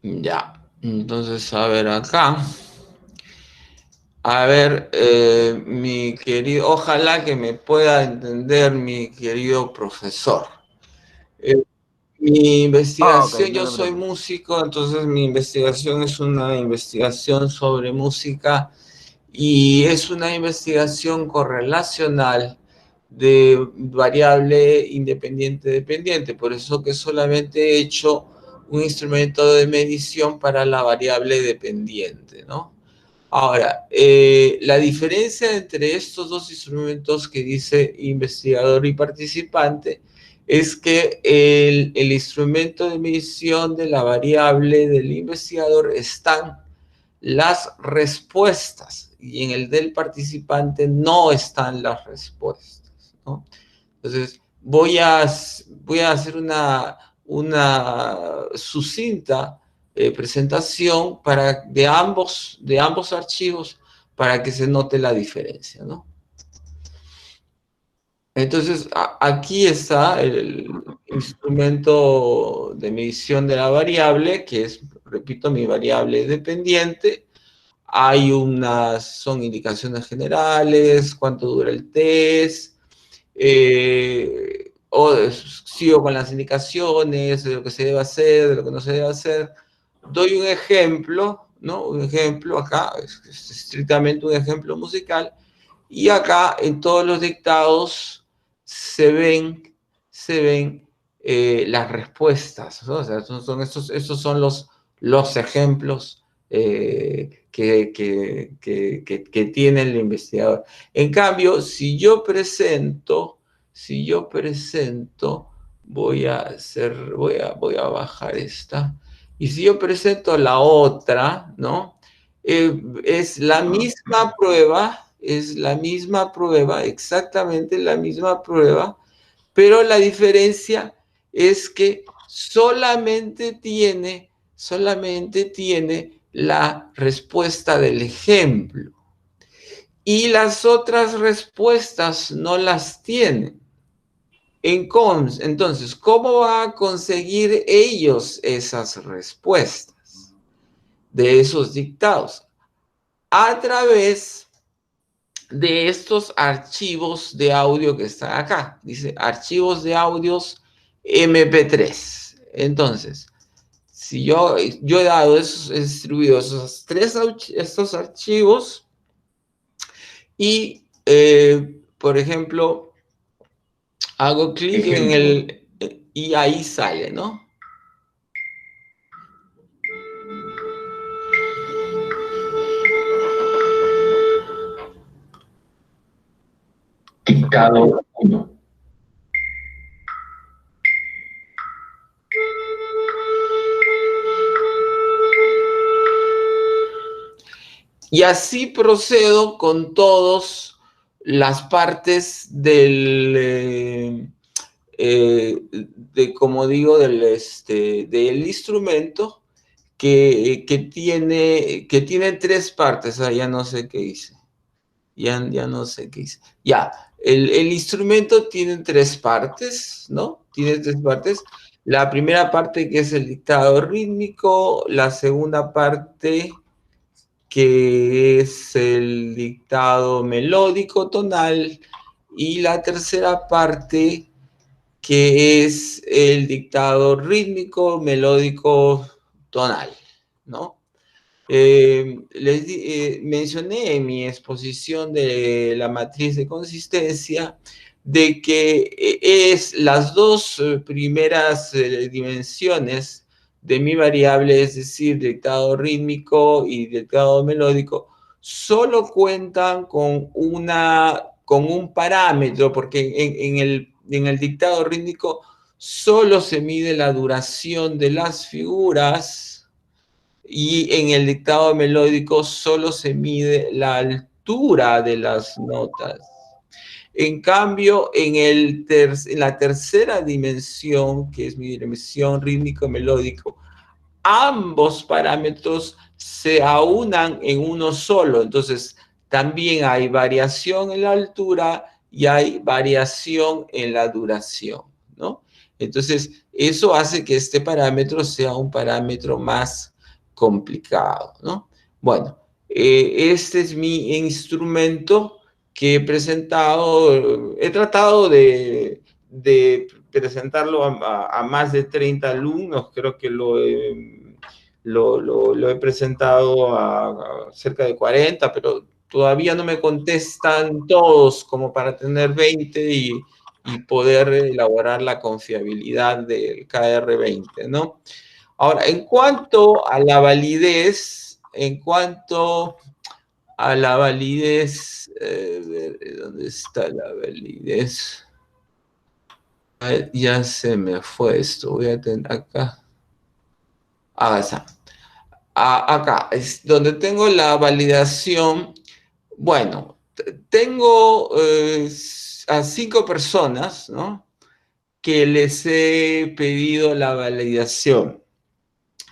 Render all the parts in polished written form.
Ya, entonces, a ver acá. A ver, mi querido, ojalá que me pueda entender mi querido profesor. Eh, Mi Ok, investigación, no yo te soy preocupes. músico, entonces mi investigación es una investigación sobre música y es una investigación correlacional de variable independiente dependiente. Por eso que solamente he hecho un instrumento de medición para la variable dependiente, ¿no? Ahora, la diferencia entre estos dos instrumentos que dice investigador y participante es que el instrumento de medición de la variable del investigador están las respuestas y en el del participante no están las respuestas, ¿no? Entonces, voy a hacer una sucinta presentación de ambos archivos para que se note la diferencia, ¿no? Entonces, aquí está el instrumento de medición de la variable, que es, repito, mi variable dependiente. Son indicaciones generales, cuánto dura el test, sigo con las indicaciones de lo que se debe hacer, de lo que no se debe hacer. Doy un ejemplo, ¿no? Un ejemplo acá, es estrictamente un ejemplo musical, y acá en todos los dictados se ven las respuestas, ¿no? O sea, estos son los ejemplos que tiene el investigador. En cambio, si yo presento, voy a bajar esta, y si yo presento la otra, ¿no? Es la misma prueba, exactamente la misma prueba, pero la diferencia es que solamente tiene la respuesta del ejemplo y las otras respuestas no las tienen. Entonces, ¿cómo va a conseguir ellos esas respuestas de esos dictados? A través de estos archivos de audio que están acá. Dice archivos de audios MP3. Entonces, si yo he dado he distribuido estos archivos y, por ejemplo, hago clic en y ahí sale, ¿no? Dictado 1. Y así procedo con todas las partes como digo, del instrumento que tiene tres partes. Ya no sé qué hice. Ya no sé qué hice. Ya, el instrumento tiene tres partes, ¿no? Tiene tres partes. La primera parte que es el dictado rítmico, la segunda parte que es el dictado melódico tonal y la tercera parte que es el dictado rítmico melódico tonal, ¿no? Mencioné en mi exposición de la matriz de consistencia de que es las dos primeras dimensiones de mi variable, es decir, dictado rítmico y dictado melódico, solo cuentan con un parámetro, porque en el dictado rítmico solo se mide la duración de las figuras y en el dictado melódico solo se mide la altura de las notas. En cambio, en la tercera dimensión, que es mi dimensión rítmico-melódico, ambos parámetros se aunan en uno solo. Entonces, también hay variación en la altura y hay variación en la duración, ¿no? Entonces, eso hace que este parámetro sea un parámetro más complicado, ¿no? Bueno, este es mi instrumento que he presentado, he tratado de presentarlo a más de 30 alumnos, creo que lo he presentado a cerca de 40, pero todavía no me contestan todos como para tener 20 y poder elaborar la confiabilidad del KR20, ¿no? Ahora, en cuanto a la validez, ¿dónde está la validez? Ya se me fue esto, voy a tener acá. Está. Acá es donde tengo la validación. Bueno, tengo a 5 personas, ¿no? Que les he pedido la validación.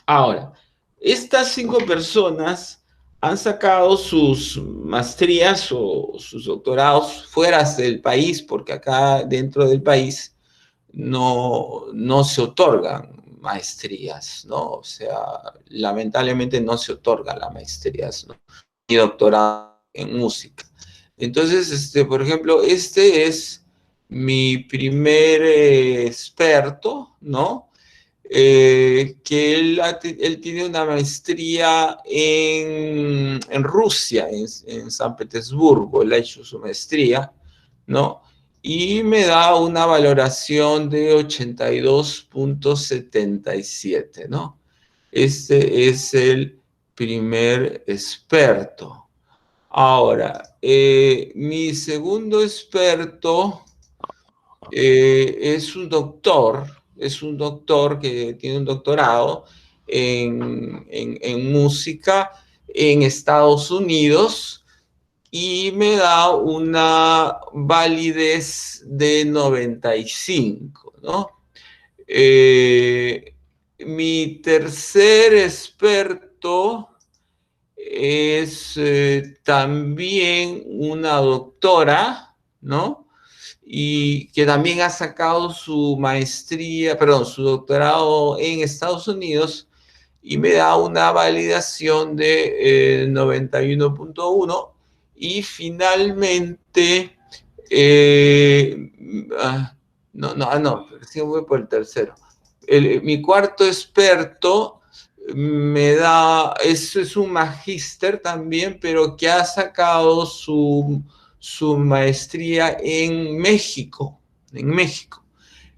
Ahora, estas 5 personas han sacado sus maestrías o sus doctorados fuera del país, porque acá dentro del país no se otorgan maestrías, ¿no? O sea, lamentablemente no se otorgan las maestrías, ¿no? Ni doctorado en música. Entonces, por ejemplo, este es mi primer experto, ¿no? Que él tiene una maestría en Rusia, en San Petersburgo, él ha hecho su maestría, ¿no? Y me da una valoración de 82,77, ¿no? Este es el primer experto. Ahora, mi segundo experto es un doctor que tiene un doctorado en música en Estados Unidos y me da una validez de 95, ¿no? Mi tercer experto es también una doctora, ¿no? Y que también ha sacado su maestría, perdón, su doctorado en Estados Unidos y me da una validación de 91,1 y finalmente, no, recién voy por el tercero. Mi cuarto experto me da, es un magíster también, pero que ha sacado su maestría en México,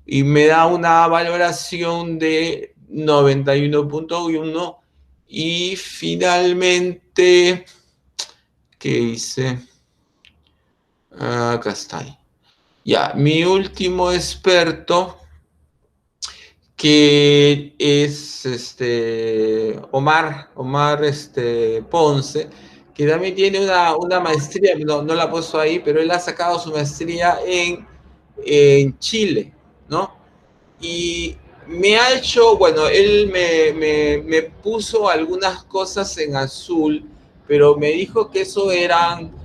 y me da una valoración de 91,1 y finalmente, ¿qué hice? Acá está. Ya, mi último experto, que es Omar Ponce, que también tiene una maestría, no la he puesto ahí, pero él ha sacado su maestría en Chile, ¿no? Y me ha hecho, bueno, él me puso algunas cosas en azul, pero me dijo que eso eran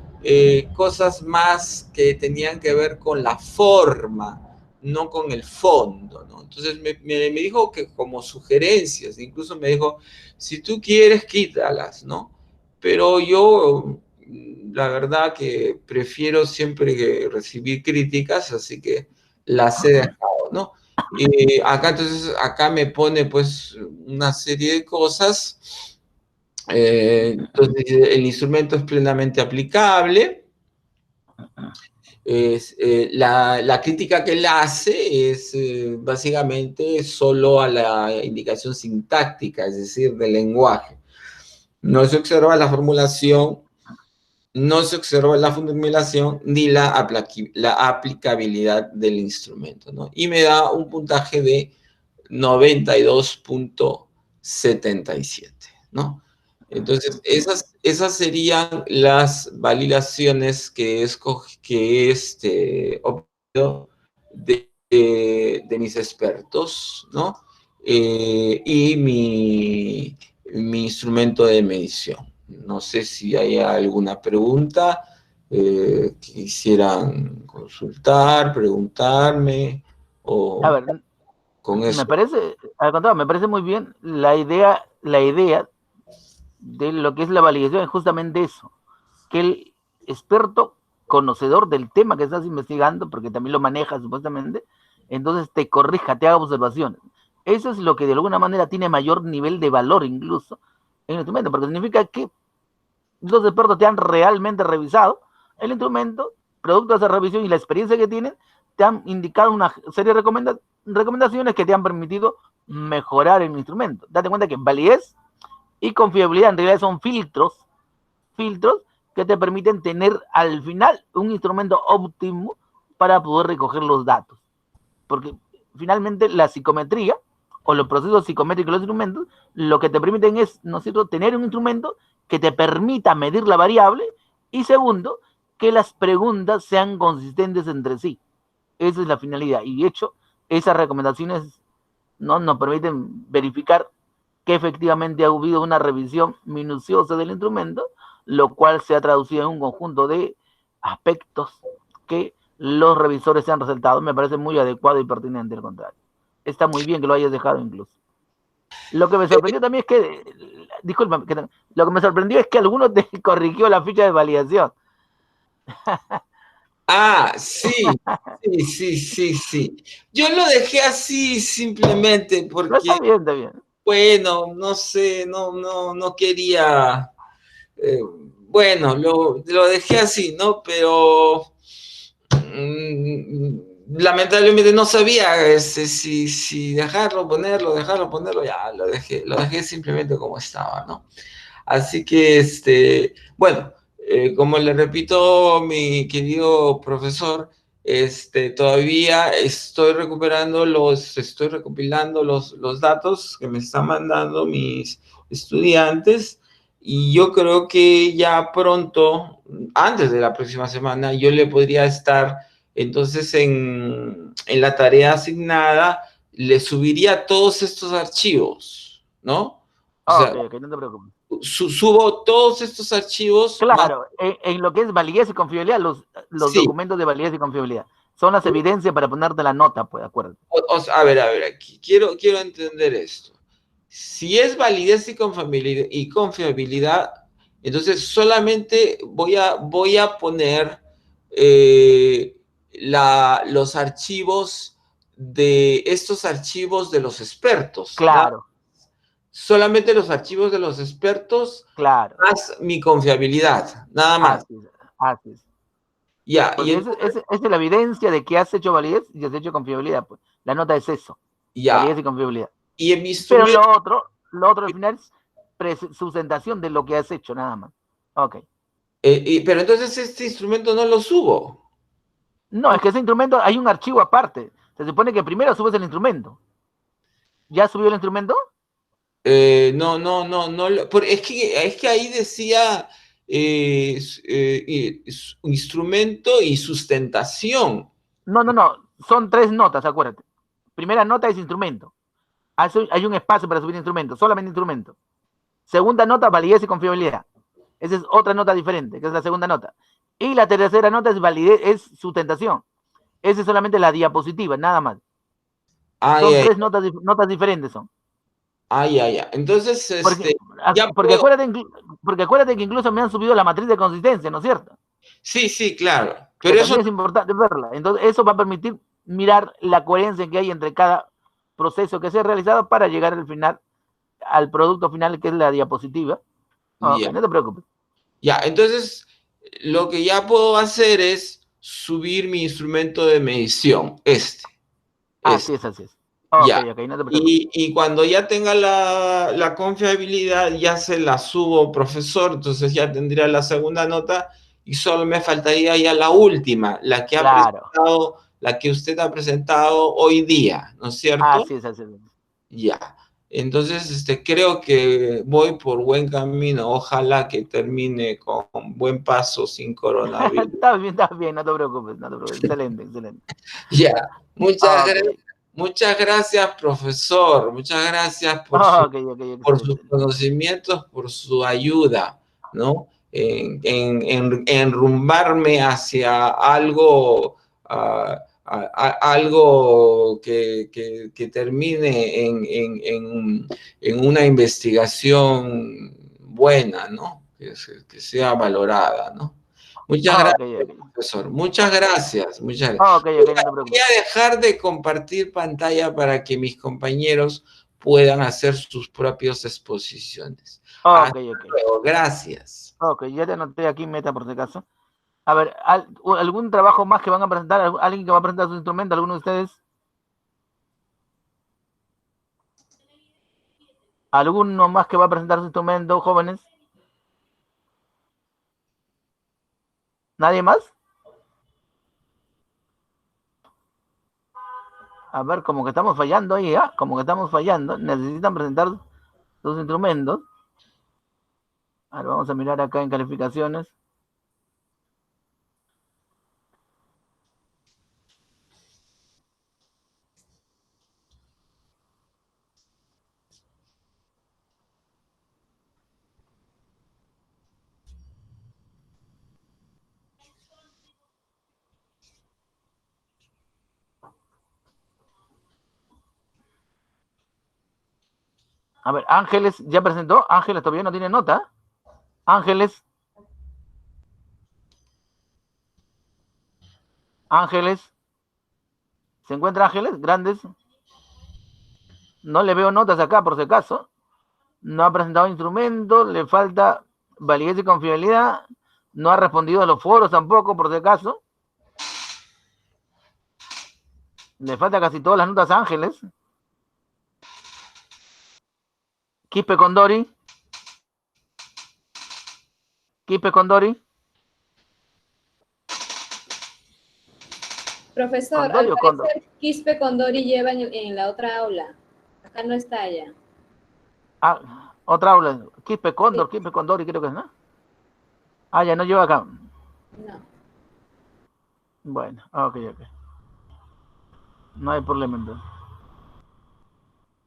cosas más que tenían que ver con la forma, no con el fondo, ¿no? Entonces me dijo que como sugerencias, incluso me dijo, si tú quieres, quítalas, ¿no? Pero yo, la verdad que prefiero siempre recibir críticas, así que las he dejado, ¿no? Acá me pone pues una serie de cosas. Entonces, el instrumento es plenamente aplicable. La crítica que él hace es básicamente solo a la indicación sintáctica, es decir, del lenguaje. No se observa la formulación, no se observa la formulación ni la aplicabilidad del instrumento, ¿no? Y me da un puntaje de 92,77, ¿no? Entonces, esas serían las validaciones que he obtenido de mis expertos, ¿no? Y mi instrumento de medición. No sé si hay alguna pregunta quisieran consultar, preguntarme, A o ver, con eso. me parece, al contrario, me parece muy bien la idea de lo que es la validación es justamente eso, que el experto conocedor del tema que estás investigando, porque también lo maneja supuestamente, entonces te corrija, te haga observaciones. Eso es lo que de alguna manera tiene mayor nivel de valor incluso en el instrumento, porque significa que los expertos te han realmente revisado el instrumento, producto de esa revisión y la experiencia que tienen, te han indicado una serie de recomendaciones que te han permitido mejorar el instrumento. Date cuenta que validez y confiabilidad en realidad son filtros que te permiten tener al final un instrumento óptimo para poder recoger los datos. Porque finalmente la psicometría o los procesos psicométricos de los instrumentos lo que te permiten es, ¿no es cierto?, tener un instrumento que te permita medir la variable y segundo, que las preguntas sean consistentes entre sí. Esa es la finalidad. Y de hecho, esas recomendaciones no nos permiten verificar que efectivamente ha habido una revisión minuciosa del instrumento, lo cual se ha traducido en un conjunto de aspectos que los revisores se han resaltado. Me parece muy adecuado y pertinente, al contrario. Está muy bien que lo hayas dejado incluso. Lo que me sorprendió también es que, disculpa, lo que me sorprendió es que alguno te corrigió la ficha de validación. Ah, sí, sí, sí, sí, sí. Yo lo dejé así simplemente No, porque, está bien, está bien. bueno, no sé, no quería, bueno, lo dejé así, ¿no? Pero lamentablemente no sabía si dejarlo, ponerlo, ya lo dejé simplemente como estaba, ¿no? Así que, bueno, como le repito, mi querido profesor, todavía estoy recopilando los datos que me están mandando mis estudiantes y yo creo que ya pronto, antes de la próxima semana, yo le podría estar, entonces, en la tarea asignada, le subiría todos estos archivos, ¿no? O Oh, sea, ok, ok, no te preocupes. subo todos estos archivos más. Claro, en lo que es validez y confiabilidad, los Sí, documentos de validez y confiabilidad son las evidencias para ponerte la nota, pues, de acuerdo. a ver, aquí quiero entender esto. Si es validez y confiabilidad, entonces solamente voy a poner los archivos de estos archivos de los expertos, ¿no? Claro, Solamente los archivos de los expertos claro, más mi confiabilidad, nada más. así es, así es. Ya, y Porque esa es la evidencia de que has hecho validez y has hecho confiabilidad, pues. La nota es eso, ya, validez y confiabilidad. y en mi Pero instrumento, lo otro al final es sustentación de lo que has hecho, nada más. Ok. pero entonces este instrumento no lo subo. No, es que ese instrumento hay un archivo aparte. Se supone que primero subes el instrumento. ¿Ya subió el instrumento? No, es que ahí decía instrumento y sustentación. No. Son tres notas, acuérdate. Primera nota es instrumento. Hay un espacio para subir instrumento, solamente instrumento. Segunda nota, validez y confiabilidad. Esa es otra nota diferente, que es la segunda nota. Y la tercera nota es validez, es sustentación. Esa es solamente la diapositiva, nada más. Ay, Son ay, tres notas diferentes son. ay, ay, ay. Entonces, Porque, ya porque, puedo. acuérdate, porque acuérdate que incluso me han subido la matriz de consistencia, ¿no es cierto? Sí, sí, claro. Que Pero eso, también es importante verla. Entonces, eso va a permitir mirar la coherencia que hay entre cada proceso que se ha realizado para llegar al final, al producto final que es la diapositiva. Ok, ya, no te preocupes. ya. Entonces, lo que ya puedo hacer es subir mi instrumento de medición, este. Así es, así es. Ok, Ya. ok, no te preocupes. Y cuando ya tenga la confiabilidad, ya se la subo, profesor, entonces ya tendría la segunda nota y solo me faltaría ya la última, Claro. la que usted ha presentado hoy día, ¿no es cierto? Así es, así es. Ya. Entonces, creo que voy por buen camino. Ojalá que termine con buen paso sin coronavirus. Está bien, no te preocupes, no te preocupes. Excelente, excelente. Ya. Muchas Ok, gracias. Muchas gracias, profesor. Muchas gracias ok, ok, por sus excelente. conocimientos, por su ayuda, ¿no? enrumbarme hacia algo, algo que termine en una investigación buena, ¿no? Que sea valorada, ¿no? Muchas Ah, ok, gracias, ok. profesor. Muchas gracias. Muchas gracias. Ah, ok, ok, no te Voy preocupes. a dejar de compartir pantalla para que mis compañeros puedan hacer sus propias exposiciones. Ah, Hasta ok, ok. luego. Gracias. Ok, ya te anoté aquí meta por si acaso. A ver, ¿algún trabajo más que van a presentar? ¿Alguien que va a presentar su instrumento? ¿Alguno de ustedes? ¿Alguno más que va a presentar su instrumento, jóvenes? ¿Nadie más? A ver, como que estamos fallando ahí, ¿ah? Como que estamos fallando. Necesitan presentar sus instrumentos. A ver, vamos a mirar acá en calificaciones. A ver, Ángeles ya presentó. Ángeles todavía no tiene nota. Ángeles. Ángeles. ¿Se encuentra Ángeles? Grandes. No le veo notas acá, por si acaso. No ha presentado instrumento. Le falta validez y confiabilidad. No ha respondido a los foros tampoco, por si acaso. Le falta casi todas las notas a Ángeles. Quispe Condori. Quispe Condori. Profesor, ¿Condori al o Condor? parecer Quispe Condori lleva en la otra aula. Acá no está ella. Ah, otra aula. Quispe Sí, Condor, Quispe Condori creo que es, ¿no? Ah, ya no lleva acá. no. Bueno, ok, ok. No hay problema entonces.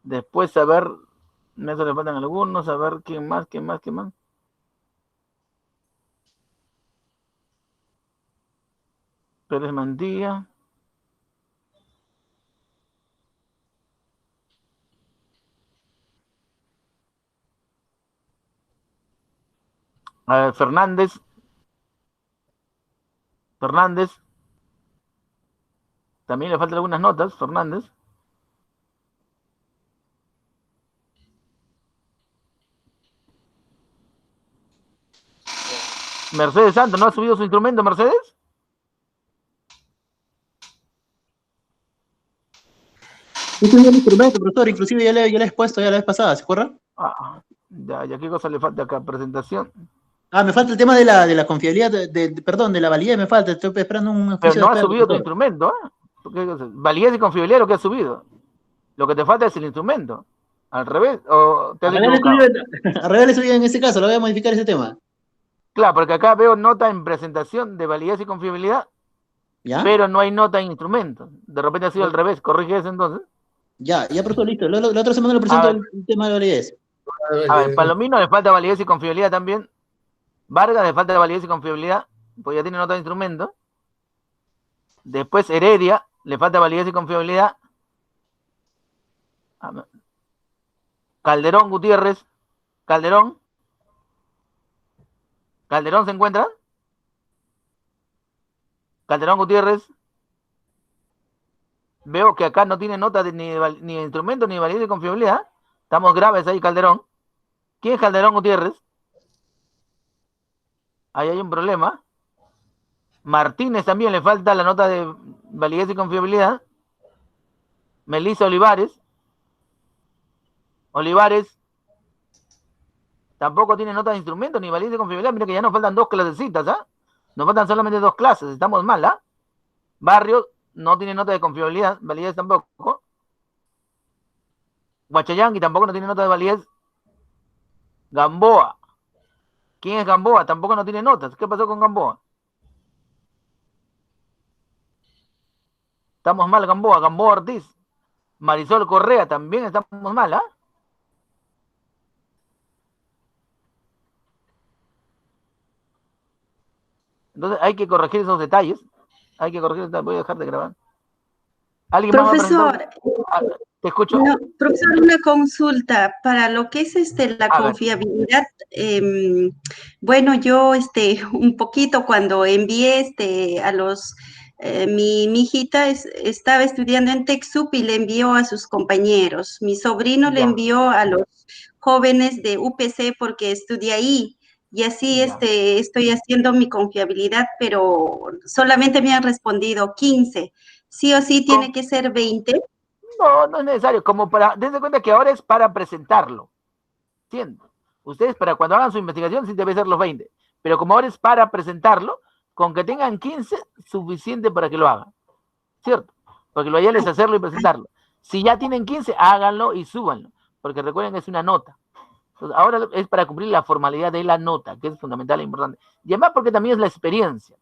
Después, a ver, en eso le faltan algunos, a ver quién más, quién más, quién más. Pérez Mantilla. A ver, Fernández. Fernández. También le faltan algunas notas, Fernández. Mercedes Santos, ¿no ha subido su instrumento, Mercedes? Este es un instrumento, profesor, inclusive ya le he expuesto ya la vez pasada, ¿se acuerda? Ah, ya, ¿qué cosa le falta acá? Presentación. Ah, me falta el tema de la confiabilidad, perdón, de la validez, me falta, estoy esperando un Pero oficio de no ha experto, subido tu profesor. instrumento, ¿eh? Validez y confiabilidad lo que ha subido. Lo que te falta es el instrumento. Al revés, o te has Arreglarle equivocado. arreglarle su vida en ese caso, lo voy a modificar ese tema. Claro, porque acá veo nota en presentación de validez y confiabilidad, ¿Ya? pero no hay nota en instrumento. De repente ha sido al revés. Corrige eso entonces. Ya, profesor, listo. La otra semana le A presento ver, el tema de la validez. Palomino le falta validez y confiabilidad también. Vargas le falta validez y confiabilidad, pues ya tiene nota de instrumento. Después Heredia le falta validez y confiabilidad. Calderón Gutiérrez. Calderón. Calderón se encuentra. Calderón Gutiérrez. Veo que acá no tiene nota ni de instrumento ni de validez y confiabilidad. Estamos graves ahí, Calderón. ¿Quién es Calderón Gutiérrez? Ahí hay un problema. Martínez también le falta la nota de validez y confiabilidad. Melissa Olivares. Olivares tampoco tiene nota de instrumento ni validez y confiabilidad. Mira que ya nos faltan 2 clasecitas, ¿ah? Nos faltan solamente 2 clases. Estamos mal, ¿ah? Barrios no tiene nota de confiabilidad. Validez tampoco. Guachayangui tampoco no tiene nota de validez. Gamboa. ¿Quién es Gamboa? Tampoco no tiene notas. ¿Qué pasó con Gamboa? Estamos mal, Gamboa. Gamboa Ortiz. Marisol Correa, también estamos mal, ¿ah? Entonces hay que corregir esos detalles. Hay que corregir, voy a dejar de grabar. ¿Alguien más va a Profesor, presentar? Ah, ¿te escucho? no, profesor, una consulta para lo que es la A ver. confiabilidad. Bueno, yo un poquito cuando envié a los mi hijita estaba estudiando en TechSoup y le envió a sus compañeros. Mi sobrino le Ya, envió a los jóvenes de UPC porque estudia ahí. Y así ya. estoy haciendo mi confiabilidad, pero solamente me han respondido 15. Sí o sí tiene que ser 20. No, no es necesario. Como para, dense cuenta que ahora es para presentarlo. ¿Entiendes? Ustedes para cuando hagan su investigación sí debe ser los 20. Pero como ahora es para presentarlo, con que tengan 15, suficiente para que lo hagan. ¿Cierto? Porque lo ideal es hacerlo y presentarlo. Si ya tienen 15, háganlo y súbanlo. Porque recuerden que es una nota. Entonces, ahora es para cumplir la formalidad de la nota, que es fundamental e importante. Y además porque también es la experiencia.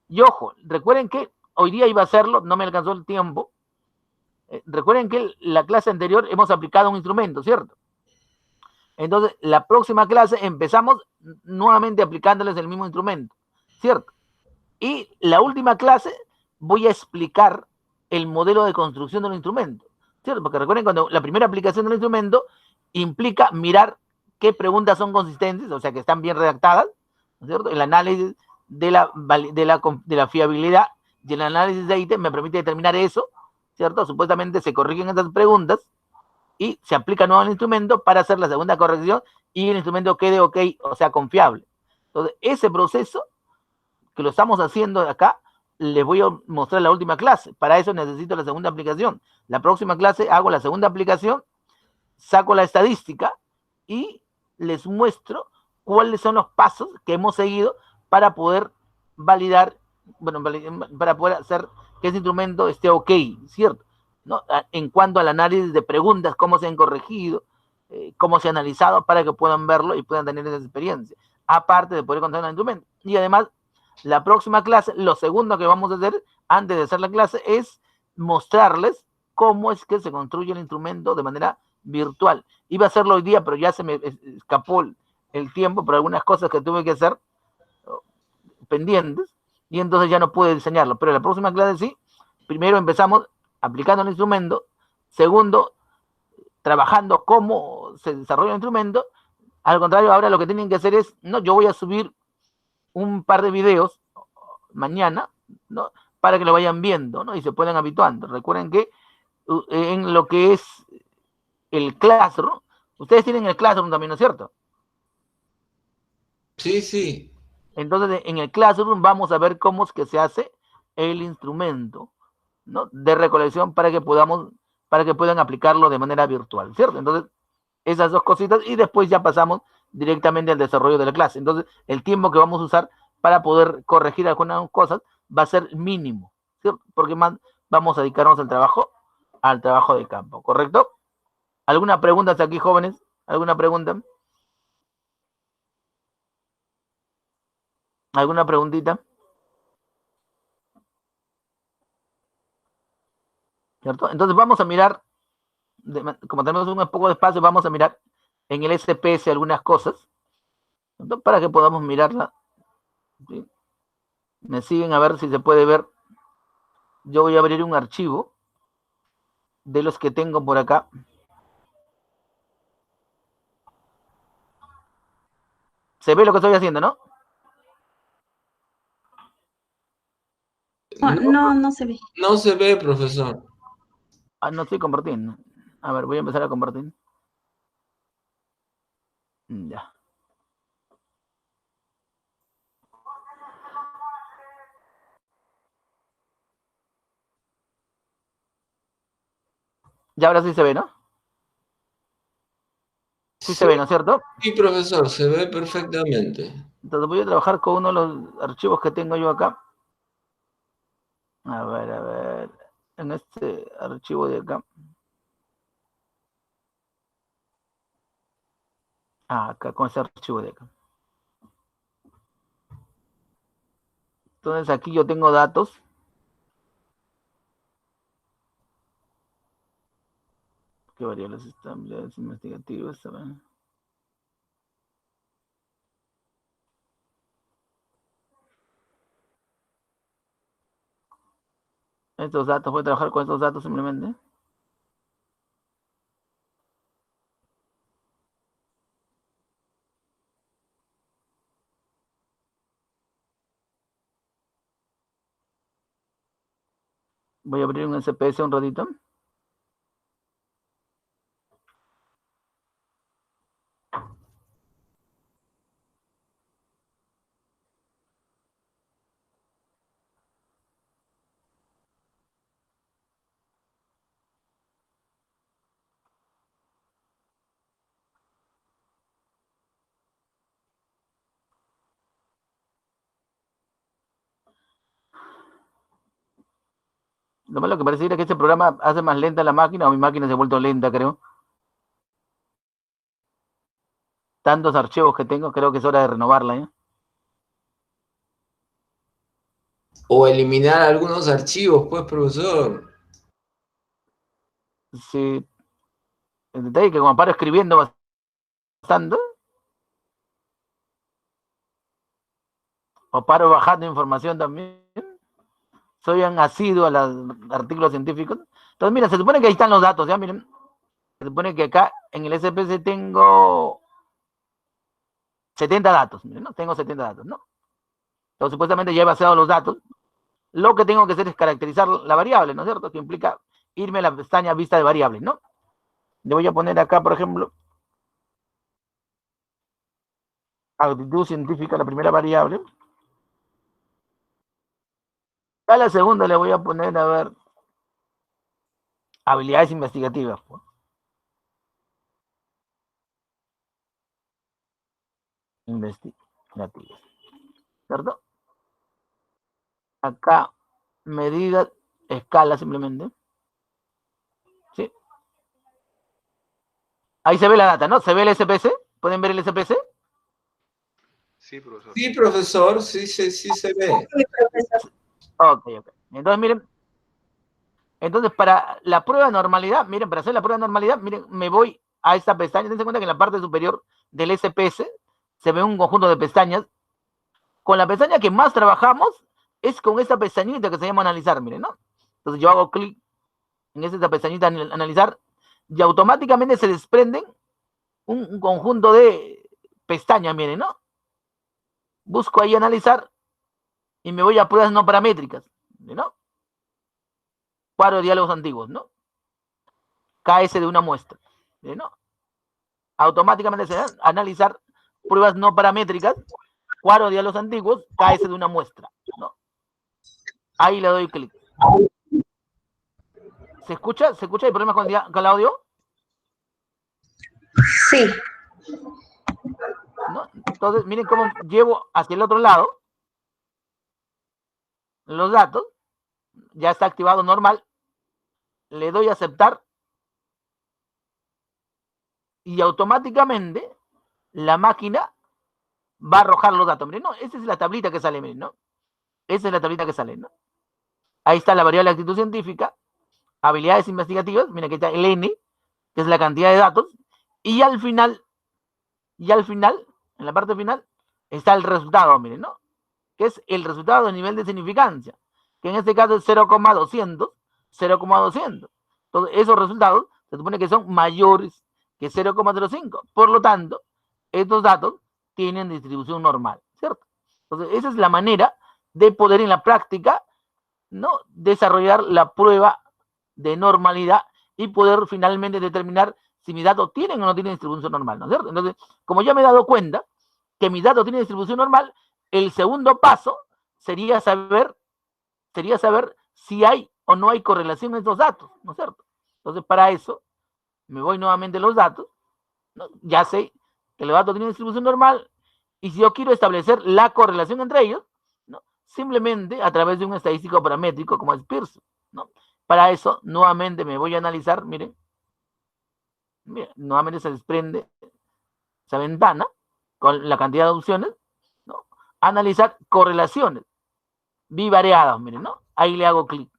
Y ojo, recuerden que hoy día iba a hacerlo, no me alcanzó el tiempo. Recuerden que la clase anterior hemos aplicado un instrumento, ¿cierto? Entonces, la próxima clase empezamos nuevamente aplicándoles el mismo instrumento, ¿cierto? Y la última clase voy a explicar el modelo de construcción del instrumento, ¿cierto? Porque recuerden, cuando la primera aplicación del instrumento implica mirar qué preguntas son consistentes, o sea, que están bien redactadas, ¿cierto? El análisis de la fiabilidad y el análisis de ítem me permite determinar eso, ¿cierto? Supuestamente se corrigen esas preguntas y se aplica nuevo al instrumento para hacer la segunda corrección y el instrumento quede ok, o sea, confiable. Entonces, ese proceso que lo estamos haciendo acá, les voy a mostrar la última clase. Para eso necesito la segunda aplicación. La próxima clase hago la segunda aplicación, saco la estadística y les muestro cuáles son los pasos que hemos seguido para poder validar, bueno, para poder hacer que ese instrumento esté ok, ¿cierto? ¿No? En cuanto al análisis de preguntas, cómo se han corregido, cómo se ha analizado para que puedan verlo y puedan tener esa experiencia, aparte de poder contar el instrumento. Y además, la próxima clase, lo segundo que vamos a hacer antes de hacer la clase es mostrarles cómo es que se construye el instrumento de manera virtual. Iba a hacerlo hoy día, pero ya se me escapó el tiempo por algunas cosas que tuve que hacer pendientes y entonces ya no pude diseñarlo. Pero la próxima clase sí, primero empezamos aplicando el instrumento, segundo, trabajando cómo se desarrolla el instrumento. Al contrario, ahora lo que tienen que hacer es, no, yo voy a subir un par de videos mañana, ¿no? Para que lo vayan viendo, ¿no? Y se puedan habituando. Recuerden que en lo que es el Classroom, ustedes tienen el Classroom también, ¿no es cierto? Sí, sí. Entonces, en el Classroom vamos a ver cómo es que se hace el instrumento, ¿no? De recolección para que puedan aplicarlo de manera virtual, ¿cierto? Entonces, esas dos cositas y después ya pasamos directamente al desarrollo de la clase. Entonces, el tiempo que vamos a usar para poder corregir algunas cosas va a ser mínimo, ¿cierto? Porque más vamos a dedicarnos al trabajo de campo, ¿correcto? ¿Alguna pregunta hasta aquí, jóvenes? ¿Alguna pregunta? ¿Alguna preguntita? ¿Cierto? Entonces vamos a mirar, como tenemos un poco de espacio, vamos a mirar en el SPS algunas cosas, ¿cierto? Para que podamos mirarla. ¿Sí? Me siguen a ver si se puede ver. Yo voy a abrir un archivo de los que tengo por acá. ¿Se ve lo que estoy haciendo, no? No, No, no, no se ve. no se ve, profesor. Ah, no estoy compartiendo. A ver, voy a empezar a compartir. Ya. Ya ahora sí se ve, ¿no? Sí se ve, ¿no es cierto? Sí, profesor, se ve perfectamente. Entonces voy a trabajar con uno de los archivos que tengo yo acá. A ver. En este archivo de acá. Ah, acá con ese archivo de acá. Entonces aquí yo tengo datos. ¿Qué variables están? Investigativas. ¿Saben? estos datos, voy a trabajar con estos datos simplemente. Voy a abrir un SPS un ratito. Lo malo que parece es que este programa hace más lenta la máquina, o mi máquina se ha vuelto lenta, creo. Tantos archivos que tengo, creo que es hora de renovarla, ¿eh? O eliminar algunos archivos, pues, profesor. Sí. El detalle es que como paro escribiendo bastante, o paro bajando información también, soy un asiduo a los artículos científicos. Entonces, mira, se supone que ahí están los datos, ¿ya? Miren, se supone que acá en el SPS tengo 70 datos, miren, ¿no? Tengo 70 datos, ¿no? Entonces, supuestamente ya he vaciado los datos. Lo que tengo que hacer es caracterizar la variable, ¿no es cierto? Que implica irme a la pestaña vista de variables, ¿no? Le voy a poner acá, por ejemplo, actitud científica, la primera variable. A la segunda le voy a poner, a ver, habilidades investigativas. Pues. Investigativas. ¿Cierto? Acá, medidas, escala simplemente. ¿Sí? Ahí se ve la data, ¿no? ¿Se ve el SPC? ¿Pueden ver el SPC? Sí, profesor. Sí, profesor, sí se ve. Sí, profesor. Ok. Entonces, miren. Entonces, para la prueba de normalidad, miren, para hacer la prueba de normalidad, miren, me voy a esta pestaña. Dense cuenta que en la parte superior del SPS se ve un conjunto de pestañas. Con la pestaña que más trabajamos es con esta pestañita que se llama analizar, miren, ¿no? Entonces yo hago clic en esta pestañita analizar y automáticamente se desprenden un conjunto de pestañas, miren, ¿no? Busco ahí analizar y me voy a pruebas no paramétricas, ¿no? Cuadro de diálogos antiguos, ¿no? KS de una muestra, ¿no? Automáticamente se dan analizar pruebas no paramétricas, cuadro de diálogos antiguos, KS de una muestra, ¿no? Ahí le doy clic. ¿Se escucha? ¿Se escucha? ¿Hay problemas con el audio? Sí. ¿No? Entonces, miren cómo llevo hacia el otro lado los datos. Ya está activado normal. Le doy a aceptar. Y automáticamente la máquina va a arrojar los datos. Miren, no, esa es la tablita que sale, miren, ¿no? Esa es la tablita que sale, ¿no? Ahí está la variable de actitud científica, habilidades investigativas, miren que está el N, que es la cantidad de datos, y al final, en la parte final, está el resultado, miren, ¿no? Que es el resultado de nivel de significancia, que en este caso es 0,200, 0,200. Entonces, esos resultados se supone que son mayores que 0,05. Por lo tanto, estos datos tienen distribución normal, ¿cierto? Entonces, esa es la manera de poder en la práctica, ¿no? Desarrollar la prueba de normalidad y poder finalmente determinar si mis datos tienen o no tienen distribución normal, ¿no es cierto? Entonces, como ya me he dado cuenta que mis datos tienen distribución normal, el segundo paso sería saber si hay o no hay correlación en estos datos, ¿no es cierto? Entonces, para eso, me voy nuevamente a los datos, ¿no? Ya sé que los datos tienen distribución normal, y si yo quiero establecer la correlación entre ellos, ¿no? Simplemente a través de un estadístico paramétrico como es Pearson, ¿no? Para eso, nuevamente me voy a analizar, miren, nuevamente se desprende esa ventana con la cantidad de opciones, ¿no? Analizar correlaciones bivariadas, miren, ¿no? Ahí le hago clic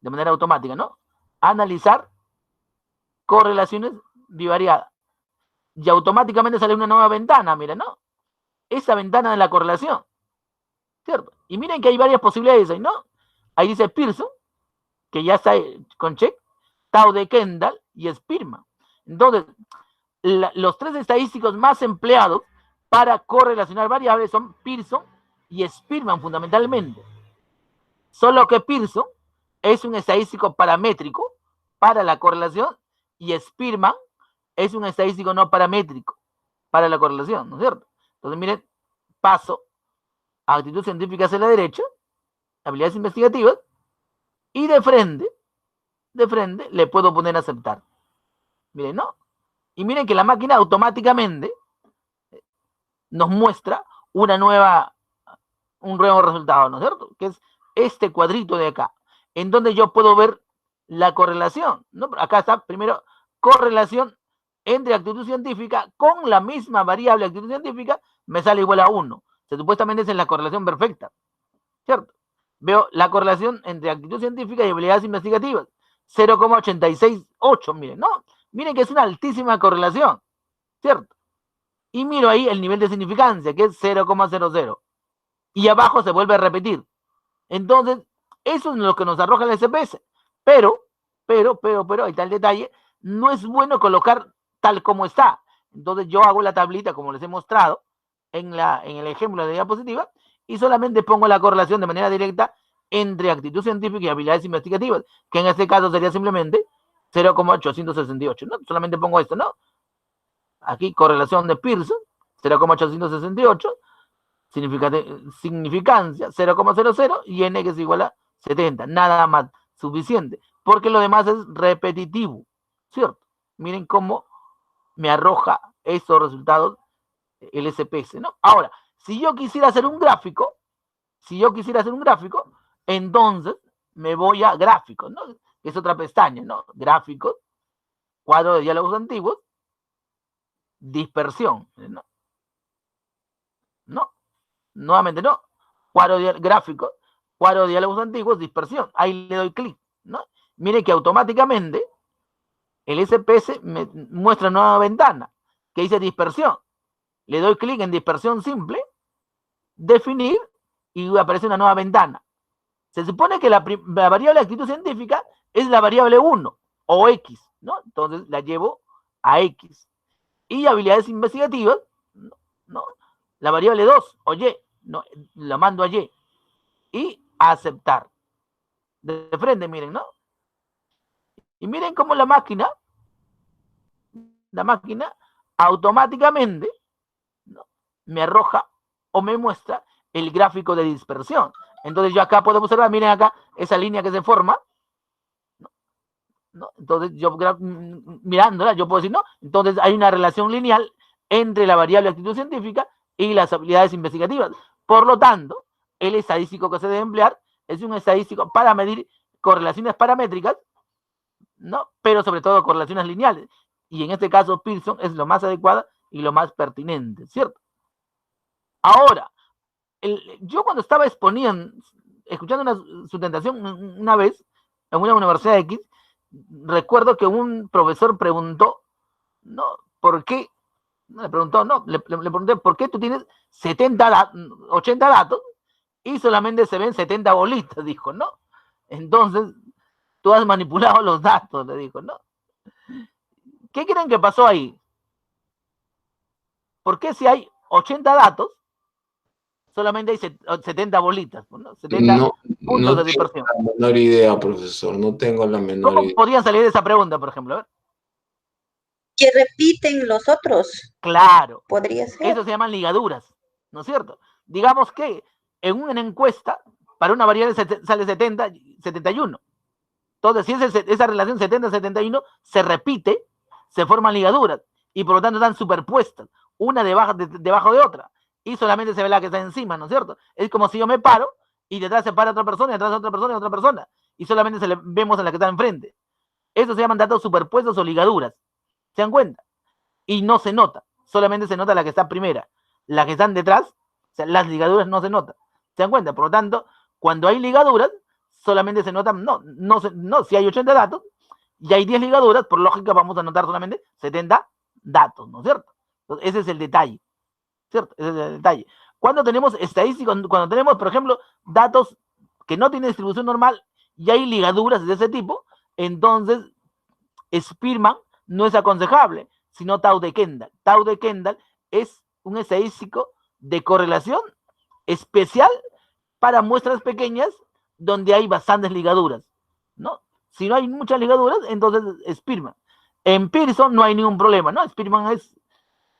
de manera automática, ¿no? Analizar correlaciones bivariadas. Y automáticamente sale una nueva ventana, miren, ¿no? Esa ventana de la correlación, ¿cierto? Y miren que hay varias posibilidades ahí, ¿no? Ahí dice Pearson, que ya está con check, tau de Kendall y Spearman. Entonces, los tres estadísticos más empleados para correlacionar variables son Pearson y Spearman fundamentalmente. Solo que Pearson es un estadístico paramétrico para la correlación y Spearman es un estadístico no paramétrico para la correlación, ¿no es cierto? Entonces, miren, paso a actitud científica hacia la derecha, habilidades investigativas, y de frente le puedo poner a aceptar. Miren, ¿no? Y miren que la máquina automáticamente nos muestra un nuevo resultado, ¿no es cierto? Que es este cuadrito de acá, en donde yo puedo ver la correlación, ¿no? Acá está primero correlación entre actitud científica con la misma variable actitud científica, me sale igual a 1. O sea, supuestamente esa es la correlación perfecta, ¿cierto? Veo la correlación entre actitud científica y habilidades investigativas, 0,868, miren, ¿no? Miren que es una altísima correlación, ¿cierto? Y miro ahí el nivel de significancia, que es 0,00. Y abajo se vuelve a repetir. Entonces, eso es lo que nos arroja el SPS. Pero, ahí está el detalle, no es bueno colocar tal como está. Entonces yo hago la tablita, como les he mostrado, en el ejemplo de la diapositiva, y solamente pongo la correlación de manera directa entre actitud científica y habilidades investigativas, que en este caso sería simplemente 0,868, ¿no? Solamente pongo esto, ¿no? Aquí correlación de Pearson, 0,868, significancia 0,00 y n que es igual a 70, nada más, suficiente, porque lo demás es repetitivo, ¿cierto? Miren cómo me arroja estos resultados el SPS, ¿no? Ahora, si yo quisiera hacer un gráfico, entonces me voy a gráficos, ¿no? Que es otra pestaña, ¿no? Gráficos, cuadro de diálogos antiguos, dispersión, ¿no? No, nuevamente no, gráficos, cuadro de diálogos antiguos, dispersión, ahí le doy clic, ¿no? Mire que automáticamente el SPS me muestra una nueva ventana que dice dispersión. Le doy clic en dispersión simple, definir, y aparece una nueva ventana. Se supone que la variable de actitud científica es la variable 1 o X, ¿no? Entonces la llevo a X. Y habilidades investigativas, ¿no? La variable 2 o Y, no, la mando a Y. Y aceptar. De frente, miren, ¿no? Y miren cómo la máquina automáticamente, ¿no?, me arroja o me muestra el gráfico de dispersión. Entonces yo acá puedo observar, miren acá, esa línea que se forma, ¿no? Entonces yo mirándola, yo puedo decir, no, entonces hay una relación lineal entre la variable actitud científica y las habilidades investigativas. Por lo tanto, el estadístico que se debe emplear es un estadístico para medir correlaciones paramétricas, ¿no? Pero sobre todo correlaciones lineales. Y en este caso Pearson es lo más adecuado y lo más pertinente, ¿cierto? Ahora, yo cuando estaba escuchando una sustentación una vez en una universidad X, recuerdo que un profesor preguntó, ¿no?, ¿por qué? Le pregunté, ¿por qué tú tienes 80 datos y solamente se ven 70 bolitas? Dijo, ¿no? Entonces, tú has manipulado los datos, le dijo, ¿no? ¿Qué creen que pasó ahí? ¿Por qué si hay 80 datos, solamente hay 70 bolitas, ¿no? 70 puntos de dispersión? No tengo la menor idea, profesor, no tengo la menor idea. ¿Cómo podrían salir de esa pregunta, por ejemplo? A ver. Que repiten los otros. Claro. Podría ser. Eso se llaman ligaduras, ¿no es cierto? Digamos que en una encuesta, para una variable sale 70, 71. Entonces, si esa relación 70-71 se repite, se forman ligaduras y por lo tanto están superpuestas, una debajo de otra, y solamente se ve la que está encima, ¿no es cierto? Es como si yo me paro y detrás se para otra persona, y detrás otra persona y otra persona, y solamente vemos a la que está enfrente. Eso se llaman datos superpuestos o ligaduras. ¿Se dan cuenta? Y no se nota, solamente se nota la que está primera. La que están detrás, o sea, las ligaduras no se notan. ¿Se dan cuenta? Por lo tanto, cuando hay ligaduras, solamente se notan, no, si hay 80 datos y hay 10 ligaduras, por lógica vamos a notar solamente 70 datos, ¿no es cierto? Entonces, ese es el detalle, ¿cierto? Ese es el detalle. Cuando tenemos estadísticos, cuando tenemos, por ejemplo, datos que no tienen distribución normal y hay ligaduras de ese tipo, entonces Spearman no es aconsejable, sino Tau de Kendall. Tau de Kendall es un estadístico de correlación especial para muestras pequeñas donde hay bastantes ligaduras, ¿no? Si no hay muchas ligaduras, entonces Spearman. En Pearson no hay ningún problema, ¿no?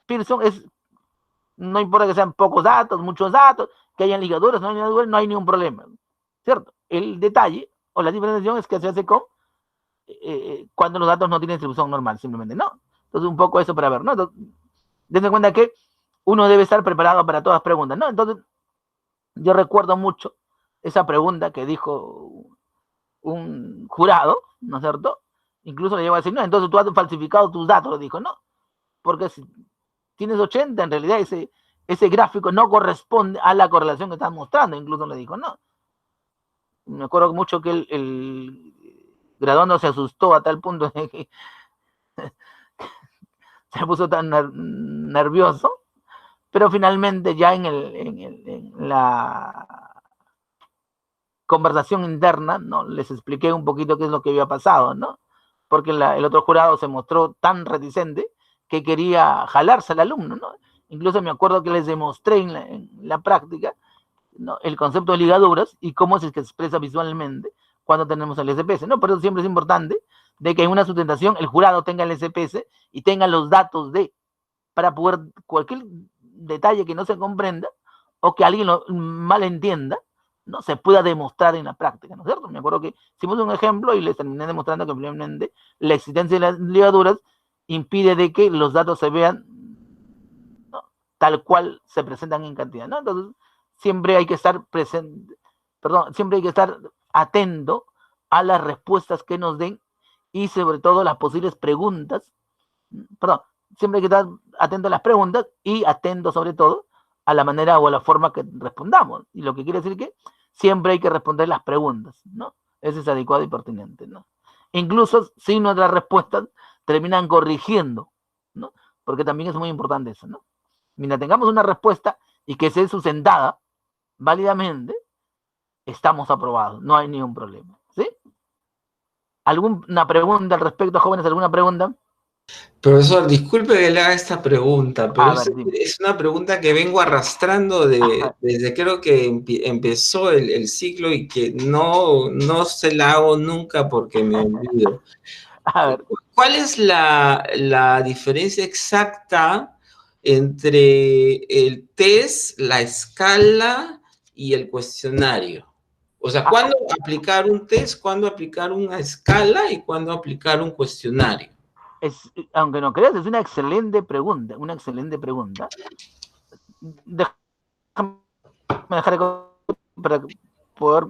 Pearson es, no importa que sean pocos datos, muchos datos, que hayan ligaduras, no hay ningún problema, ¿cierto? El detalle o la diferenciación es que se hace con cuando los datos no tienen distribución normal, simplemente, ¿no? Entonces, un poco eso para ver, ¿no? Entonces, dense cuenta que uno debe estar preparado para todas las preguntas, ¿no? Entonces, yo recuerdo mucho esa pregunta que dijo un jurado, ¿no es cierto? Incluso le llegó a decir, no, entonces tú has falsificado tus datos, lo dijo, no, porque si tienes 80, en realidad ese gráfico no corresponde a la correlación que estás mostrando, incluso le dijo, no. Me acuerdo mucho que el graduando se asustó a tal punto de que se puso tan nervioso, pero finalmente ya en la conversación interna, ¿no? Les expliqué un poquito qué es lo que había pasado, ¿no? Porque el otro jurado se mostró tan reticente que quería jalarse al alumno, ¿no? Incluso me acuerdo que les demostré en la práctica, ¿no? El concepto de ligaduras y cómo se expresa visualmente cuando tenemos el SPS, ¿no? Por eso siempre es importante de que en una sustentación el jurado tenga el SPS y tenga los datos para poder cualquier detalle que no se comprenda o que alguien lo malentienda, ¿no? Se pueda demostrar en la práctica, ¿no es cierto? Me acuerdo que hicimos un ejemplo y les terminé demostrando que simplemente la existencia de las ligaduras impide de que los datos se vean, ¿no? Tal cual se presentan en cantidad, ¿no? Entonces, siempre hay que estar siempre hay que estar atento a las respuestas que nos den y sobre todo las posibles preguntas, siempre hay que estar atento a las preguntas y atento sobre todo a la manera o a la forma que respondamos. Y lo que quiere decir que siempre hay que responder las preguntas, ¿no? Eso es adecuado y pertinente, ¿no? Incluso si nuestras respuestas terminan corrigiendo, ¿no? Porque también es muy importante eso, ¿no? Mientras tengamos una respuesta y que sea sustentada válidamente, estamos aprobados, no hay ningún problema, ¿sí? ¿Alguna pregunta al respecto, jóvenes? ¿Alguna pregunta? Profesor, disculpe que le haga esta pregunta, pero Dime. es una pregunta que vengo arrastrando desde creo que empezó el ciclo y que no se la hago nunca porque me olvido. A ver. ¿Cuál es la diferencia exacta entre el test, la escala y el cuestionario? O sea, ¿cuándo aplicar un test, cuándo aplicar una escala y cuándo aplicar un cuestionario? Aunque no creas, es una excelente pregunta, una excelente pregunta. Déjame dejar para poder...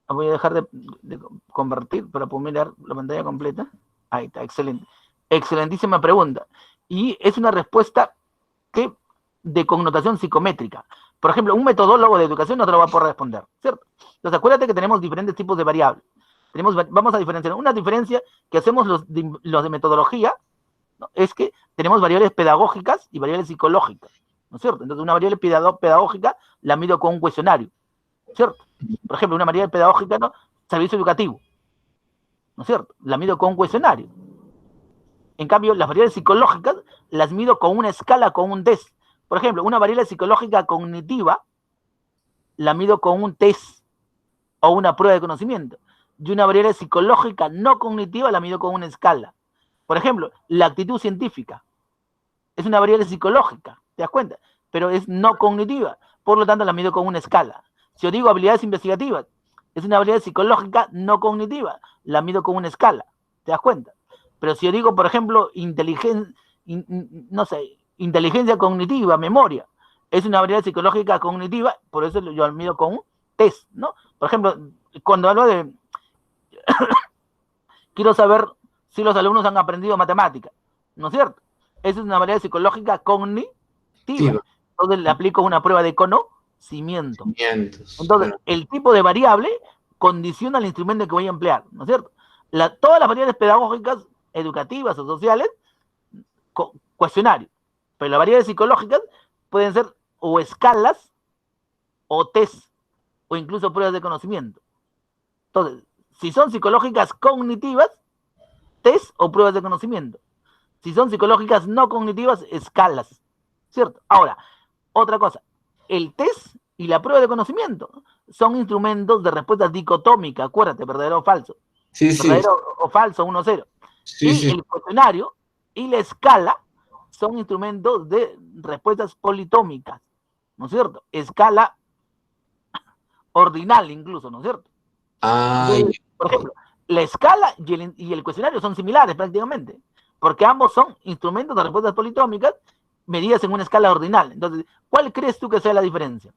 Voy a dejar de convertir para poder mirar la pantalla completa. Ahí está, excelente. Excelentísima pregunta. Y es una respuesta de connotación psicométrica. Por ejemplo, un metodólogo de educación no te lo va a poder responder, ¿cierto? Entonces, acuérdate que tenemos diferentes tipos de variables. Vamos a diferenciar. Una diferencia que hacemos los de metodología, ¿no? Es que tenemos variables pedagógicas y variables psicológicas, ¿no es cierto? Entonces, una variable pedagógica la mido con un cuestionario, ¿cierto? Por ejemplo, una variable pedagógica, ¿no? Servicio educativo, ¿no es cierto? La mido con un cuestionario. En cambio, las variables psicológicas las mido con una escala, con un test. Por ejemplo, una variable psicológica cognitiva la mido con un test o una prueba de conocimiento. Y una variable psicológica no cognitiva la mido con una escala. Por ejemplo, la actitud científica es una variable psicológica, ¿te das cuenta? Pero es no cognitiva, por lo tanto la mido con una escala. Si yo digo habilidades investigativas, es una variable psicológica no cognitiva, la mido con una escala, ¿te das cuenta? Pero si yo digo, por ejemplo, inteligencia cognitiva, memoria, es una variable psicológica cognitiva, por eso yo mido con un test, ¿no? Por ejemplo, cuando hablo de quiero saber si los alumnos han aprendido matemáticas, ¿no es cierto? Esa es una variable psicológica cognitiva. Entonces le aplico una prueba de conocimiento. Entonces, el tipo de variable condiciona el instrumento que voy a emplear, ¿no es cierto? Todas las variables pedagógicas, educativas o sociales, cuestionario. Pero las variables psicológicas pueden ser o escalas o test. o incluso pruebas de conocimiento. Entonces, si son psicológicas cognitivas, test o pruebas de conocimiento. Si son psicológicas no cognitivas, escalas, ¿cierto? Ahora, otra cosa, el test y la prueba de conocimiento son instrumentos de respuesta dicotómica, acuérdate, verdadero o falso. Sí, sí, Verdadero o falso, 1-0. sí, Y sí. el cuestionario y la escala son instrumentos de respuestas politómicas, ¿no es cierto? Escala ordinal incluso, ¿no es cierto? Ay, Entonces, por ejemplo, la escala y el cuestionario son similares prácticamente, porque ambos son instrumentos de respuestas politómicas medidas en una escala ordinal. Entonces, ¿cuál crees tú que sea la diferencia?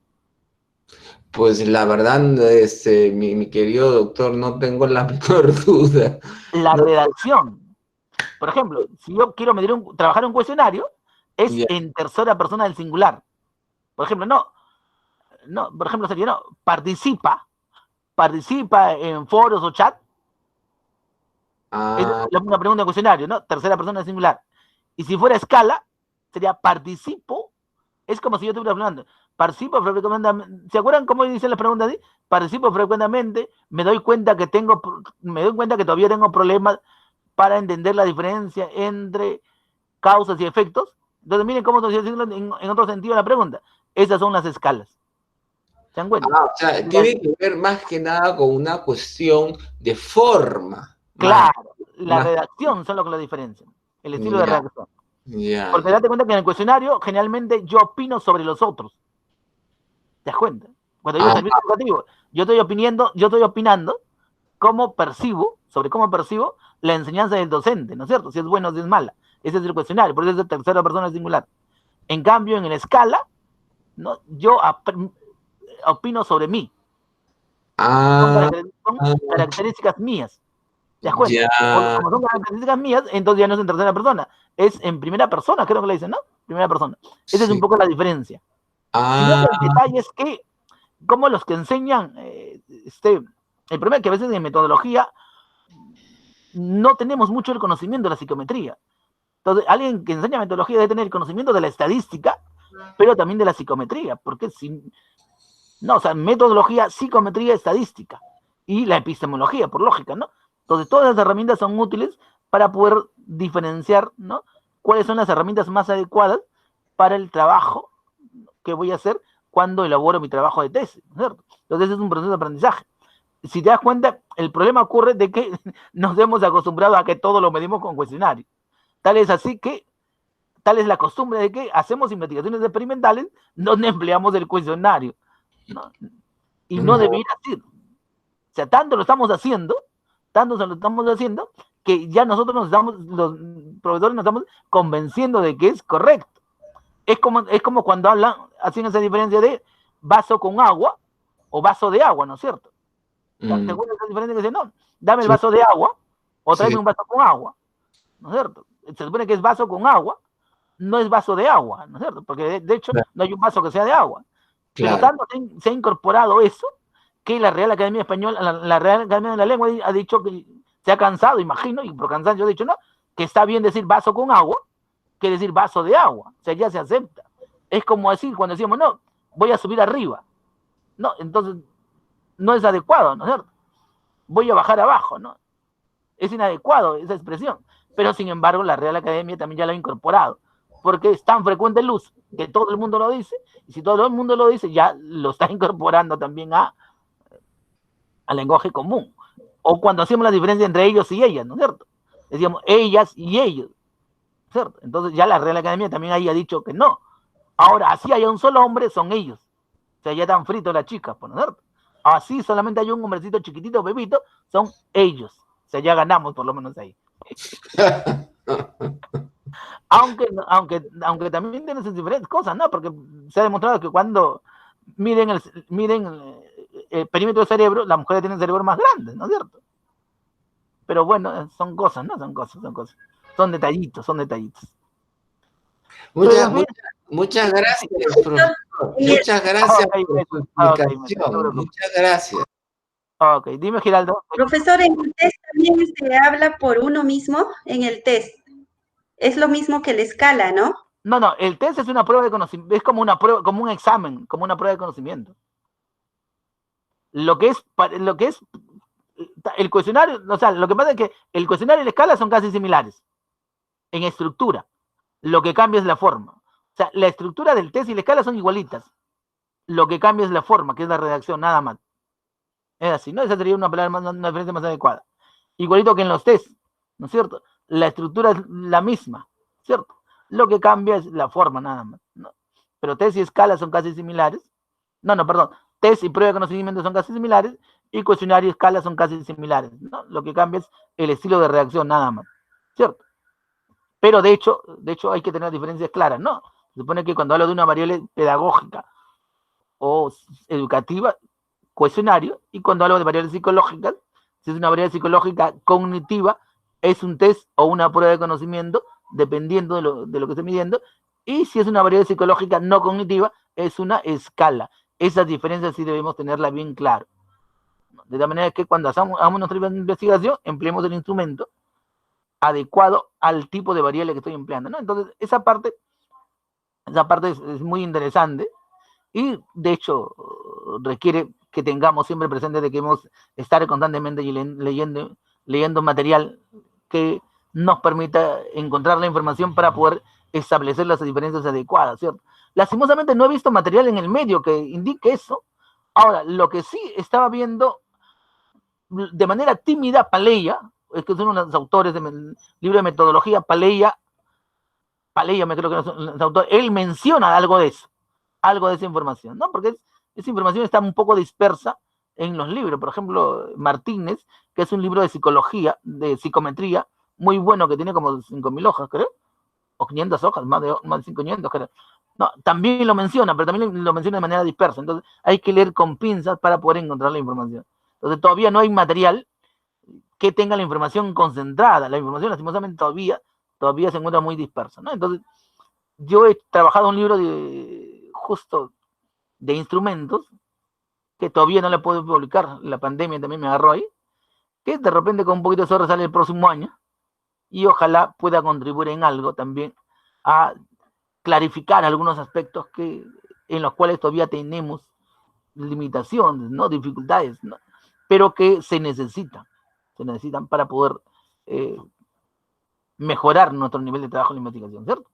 pues la verdad, mi querido doctor, no tengo la menor duda. La No, redacción. Por ejemplo, si yo quiero trabajar un cuestionario, es ya. en tercera persona del singular. Por ejemplo, por ejemplo, sería participa en foros o chat. Es Ah, una pregunta de cuestionario, ¿no? Tercera persona del singular. Y si fuera escala, sería participo. Es como si yo estuviera hablando. Participo frecuentemente. ¿Se acuerdan cómo dicen las preguntas? Participo frecuentemente. Me doy cuenta que todavía tengo problemas para entender la diferencia entre causas y efectos. Entonces, miren cómo estoy haciendo en otro sentido la pregunta. Esas son las escalas. ¿Se dan cuenta? o sea, tiene que ver más que nada con una cuestión de forma. Claro, la más, redacción son lo que lo diferencian. El estilo de ya, redacción. ya, Porque date cuenta que en el cuestionario, generalmente yo opino sobre los otros. ¿Te das cuenta? Cuando digo Ah, servicio educativo, yo estoy opinando sobre cómo percibo la enseñanza del docente, ¿no es cierto? Si es buena o si es mala. Ese es el cuestionario, por eso es de tercera persona singular. En cambio, en la escala, ¿no? Yo opino sobre mí. ah, Son características mías. ¿Te das cuenta? ya, Como son características mías, entonces ya no es en tercera persona, es en primera persona, creo que le dicen, ¿no? Primera persona. Esa es un sí, poco la diferencia. Sino ah, que el detalle es que, como los que enseñan, el problema es que a veces en metodología no tenemos mucho el conocimiento de la psicometría. Entonces, alguien que enseña metodología debe tener el conocimiento de la estadística, pero también de la psicometría, porque metodología, psicometría, estadística y la epistemología, por lógica, ¿no? Entonces, todas las herramientas son útiles para poder diferenciar, ¿no? Cuáles son las herramientas más adecuadas para el trabajo que voy a hacer cuando elaboro mi trabajo de tesis, ¿no es cierto? Entonces, es un proceso de aprendizaje. Si te das cuenta, el problema ocurre de que nos hemos acostumbrado a que todo lo medimos con cuestionario. Tal es la costumbre de que hacemos investigaciones experimentales donde empleamos el cuestionario, ¿no? Y no debería ser. O sea, tanto lo estamos haciendo, que ya los profesores nos estamos convenciendo de que es correcto. Es como cuando hacen esa diferencia de vaso con agua o vaso de agua, ¿no es cierto? ¿Te acuerdas de esa diferencia que dicen, no, dame el vaso de agua o tráeme un vaso con agua, ¿no es cierto? Se supone que es vaso con agua, no es vaso de agua, ¿no es cierto? Porque de hecho no hay un vaso que sea de agua. Pero tanto se ha incorporado eso que la Real Academia Española, la Real Academia de la Lengua ha dicho que se ha cansado, imagino, y por cansancio ha dicho, no, que está bien decir vaso con agua que decir vaso de agua. O sea, ya se acepta. Es como decir cuando decíamos, no, voy a subir arriba. No, entonces no es adecuado, ¿no es cierto? Voy a bajar abajo, ¿no? Es inadecuado esa expresión. Pero sin embargo, la Real Academia también ya lo ha incorporado. Porque es tan frecuente el uso que todo el mundo lo dice. Y si todo el mundo lo dice, ya lo está incorporando también al lenguaje común. O cuando hacemos la diferencia entre ellos y ellas, ¿no es cierto? Decíamos ellas y ellos, ¿cierto? Entonces ya la Real Academia también ahí ha dicho que no. Ahora, así haya un solo hombre, son ellos. O sea, ya están fritos las chicas, ¿no es cierto? Así solamente hay un hombrecito chiquitito, bebito, son ellos. O sea, ya ganamos por lo menos ahí. aunque también tienen sus diferentes cosas, ¿no? Porque se ha demostrado que cuando miden el perímetro del cerebro, las mujeres tienen cerebro más grande, ¿no es cierto? Pero bueno, son cosas, ¿no? Son cosas. Son detallitos. Muchas gracias, profesor. Muchas gracias por su explicación. Muchas gracias. Ok, dime, Giraldo. Profesor, en el test también se habla por uno mismo en el test. Es lo mismo que la escala, ¿no? No, el test es una prueba de conocimiento, es como una prueba, como un examen, como una prueba de conocimiento. Lo que es el cuestionario, o sea, lo que pasa es que el cuestionario y la escala son casi similares en estructura. Lo que cambia es la forma. O sea, la estructura del test y la escala son igualitas. Lo que cambia es la forma, que es la redacción, nada más. Es así, ¿no? Esa sería una diferencia más adecuada. Igualito que en los test, ¿no es cierto? La estructura es la misma, ¿cierto? Lo que cambia es la forma, nada más, ¿no? Pero test y escala son casi similares. Perdón. Test y prueba de conocimiento son casi similares y cuestionario y escala son casi similares, ¿no? Lo que cambia es el estilo de redacción, nada más, ¿cierto? Pero de hecho hay que tener diferencias claras, ¿no? Se supone que cuando hablo de una variable pedagógica o educativa, cuestionario, y cuando hablo de variables psicológicas, si es una variable psicológica cognitiva, es un test o una prueba de conocimiento, dependiendo de lo que esté midiendo, y si es una variable psicológica no cognitiva, es una escala. Esas diferencias sí debemos tenerlas bien claro. De tal manera que cuando hagamos nuestra investigación, empleemos el instrumento adecuado al tipo de variable que estoy empleando, ¿no? Entonces, esa parte es muy interesante y, de hecho, requiere que tengamos siempre presente de que hemos estar constantemente leyendo material que nos permita encontrar la información para poder establecer las diferencias adecuadas, ¿cierto? Lastimosamente no he visto material en el medio que indique eso. Ahora, lo que sí estaba viendo de manera tímida, Paleya, es que es uno de los autores del libro de metodología, Paleya, me creo que es el autor, él menciona algo de eso, algo de esa información, ¿no? Porque esa información está un poco dispersa en los libros. Por ejemplo, Martínez, que es un libro de psicología, de psicometría, muy bueno, que tiene como 5.000 hojas, creo, o 500 hojas, más de 500, creo. No, también lo menciona, pero también lo menciona de manera dispersa. Entonces, hay que leer con pinzas para poder encontrar la información. Entonces, todavía no hay material que tenga la información concentrada. La información, lastimosamente, todavía se encuentra muy dispersa, ¿no? Entonces, yo he trabajado un libro justo de instrumentos que todavía no le puedo publicar. La pandemia también me agarró ahí, que de repente con un poquito de suerte sale el próximo año y ojalá pueda contribuir en algo también a clarificar algunos aspectos en los cuales todavía tenemos limitaciones, ¿no? Dificultades, ¿no? Pero que se necesitan para poder mejorar nuestro nivel de trabajo en la investigación, ¿cierto?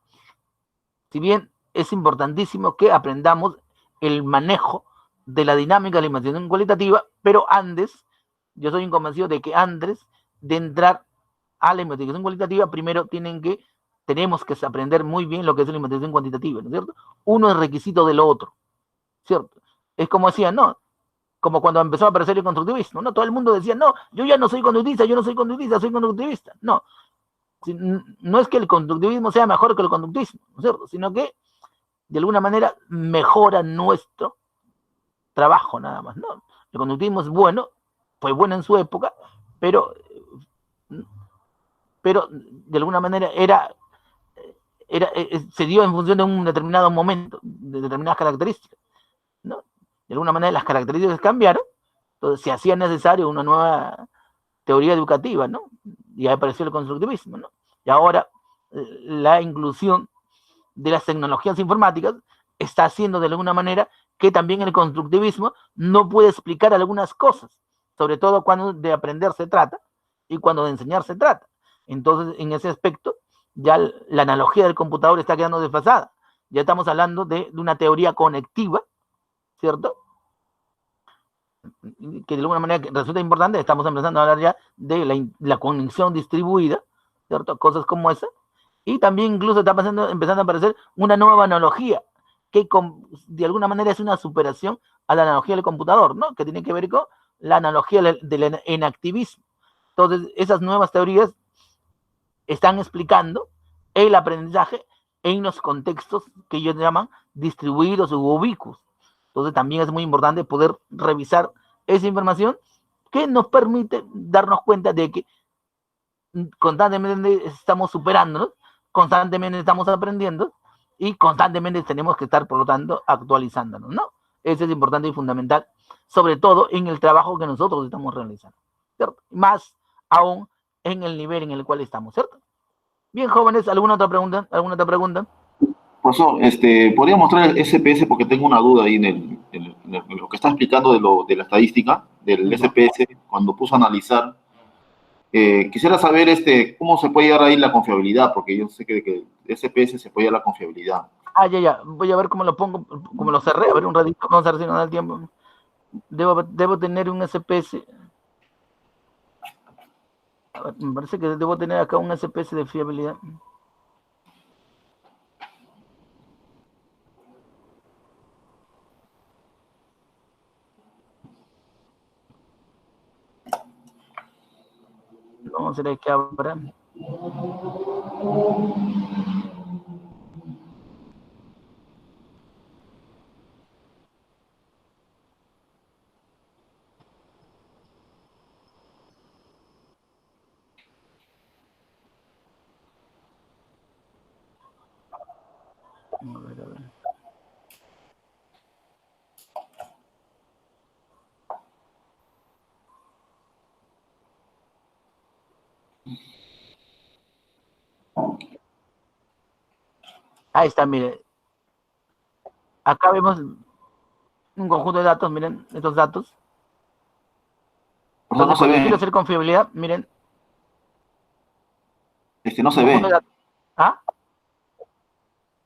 Si bien es importantísimo que aprendamos el manejo de la dinámica de la investigación cualitativa, pero antes, yo soy convencido de que antes de entrar a la investigación cualitativa, primero tenemos que aprender muy bien lo que es la investigación cuantitativa, ¿no es cierto? Uno es requisito de lo otro, ¿cierto? Es como decían, ¿no? Como cuando empezó a aparecer el constructivismo, ¿no? Todo el mundo decía, no, yo ya no soy conductivista, soy constructivista. No, no es que el constructivismo sea mejor que el conductismo, ¿no es cierto? Sino que, de alguna manera, mejora nuestro trabajo nada más, ¿no? El conductivismo es bueno, fue bueno en su época, pero de alguna manera se dio en función de un determinado momento, de determinadas características, ¿no? De alguna manera las características cambiaron, entonces se hacía necesario una nueva teoría educativa, ¿no? Y ahí apareció el constructivismo, ¿no? Y ahora la inclusión de las tecnologías informáticas está haciendo de alguna manera que también el constructivismo no puede explicar algunas cosas, sobre todo cuando de aprender se trata y cuando de enseñar se trata. Entonces, en ese aspecto, ya la analogía del computador está quedando desfasada. Ya estamos hablando de una teoría conectiva, ¿cierto? Que de alguna manera resulta importante. Estamos empezando a hablar ya de la conexión distribuida, ¿cierto? Cosas como esa. Y también incluso está empezando a aparecer una nueva analogía que de alguna manera es una superación a la analogía del computador, ¿no? Que tiene que ver con la analogía del enactivismo. Entonces, esas nuevas teorías están explicando el aprendizaje en los contextos que ellos llaman distribuidos u ubicuos. Entonces, también es muy importante poder revisar esa información que nos permite darnos cuenta de que constantemente estamos superándonos, constantemente estamos aprendiendo y constantemente tenemos que estar, por lo tanto, actualizándonos, ¿no? Eso es importante y fundamental, sobre todo en el trabajo que nosotros estamos realizando, ¿cierto? Más aún en el nivel en el cual estamos, ¿cierto? Bien, jóvenes, ¿alguna otra pregunta? Profesor, ¿podría mostrar el SPS porque tengo una duda ahí lo que está explicando de la estadística, del SPS, cuando puso a analizar, quisiera saber cómo se puede llegar ahí la confiabilidad, porque yo sé que el SPS se puede llegar a la confiabilidad. Ah, ya. Voy a ver cómo lo pongo, cómo lo cerré. A ver, un ratito. Vamos a ver si nos da el tiempo. Debo tener un SPS. A ver, me parece que debo tener acá un SPS de fiabilidad. Vamos a ver qué habrá. A ver. Ahí está, mire. Acá vemos un conjunto de datos, miren, estos datos. Entonces, cuando quiero hacer confiabilidad, miren. No se ve. ¿Ah?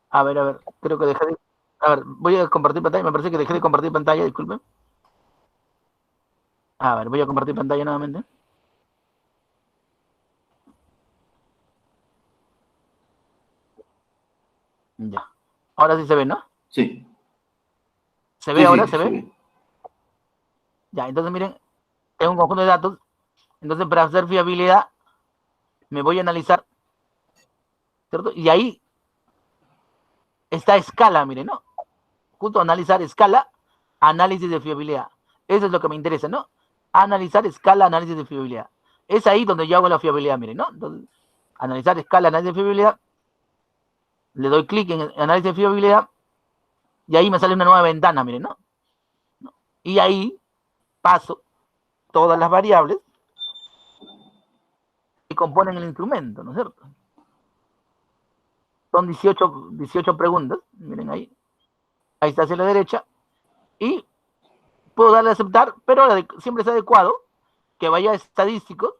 A ver, creo que dejé de... A ver, voy a compartir pantalla, me parece que dejé de compartir pantalla, disculpen. A ver, voy a compartir pantalla nuevamente. Ya. Ahora sí se ve, ¿no? Sí. ¿Se ve ahora? Sí, ¿Se ve? Ya, entonces miren, es un conjunto de datos. Entonces, para hacer fiabilidad, me voy a analizar, ¿cierto? Y ahí está escala, miren, ¿no? Justo analizar escala, análisis de fiabilidad. Eso es lo que me interesa, ¿no? Analizar escala, análisis de fiabilidad. Es ahí donde yo hago la fiabilidad, miren, ¿no? Entonces, analizar escala, análisis de fiabilidad. Le doy clic en análisis de fiabilidad y ahí me sale una nueva ventana, miren, ¿no? Y ahí paso todas las variables que componen el instrumento, ¿no es cierto? Son 18 preguntas, miren ahí. Ahí está hacia la derecha. Y puedo darle a aceptar, pero siempre es adecuado que vaya a estadísticos,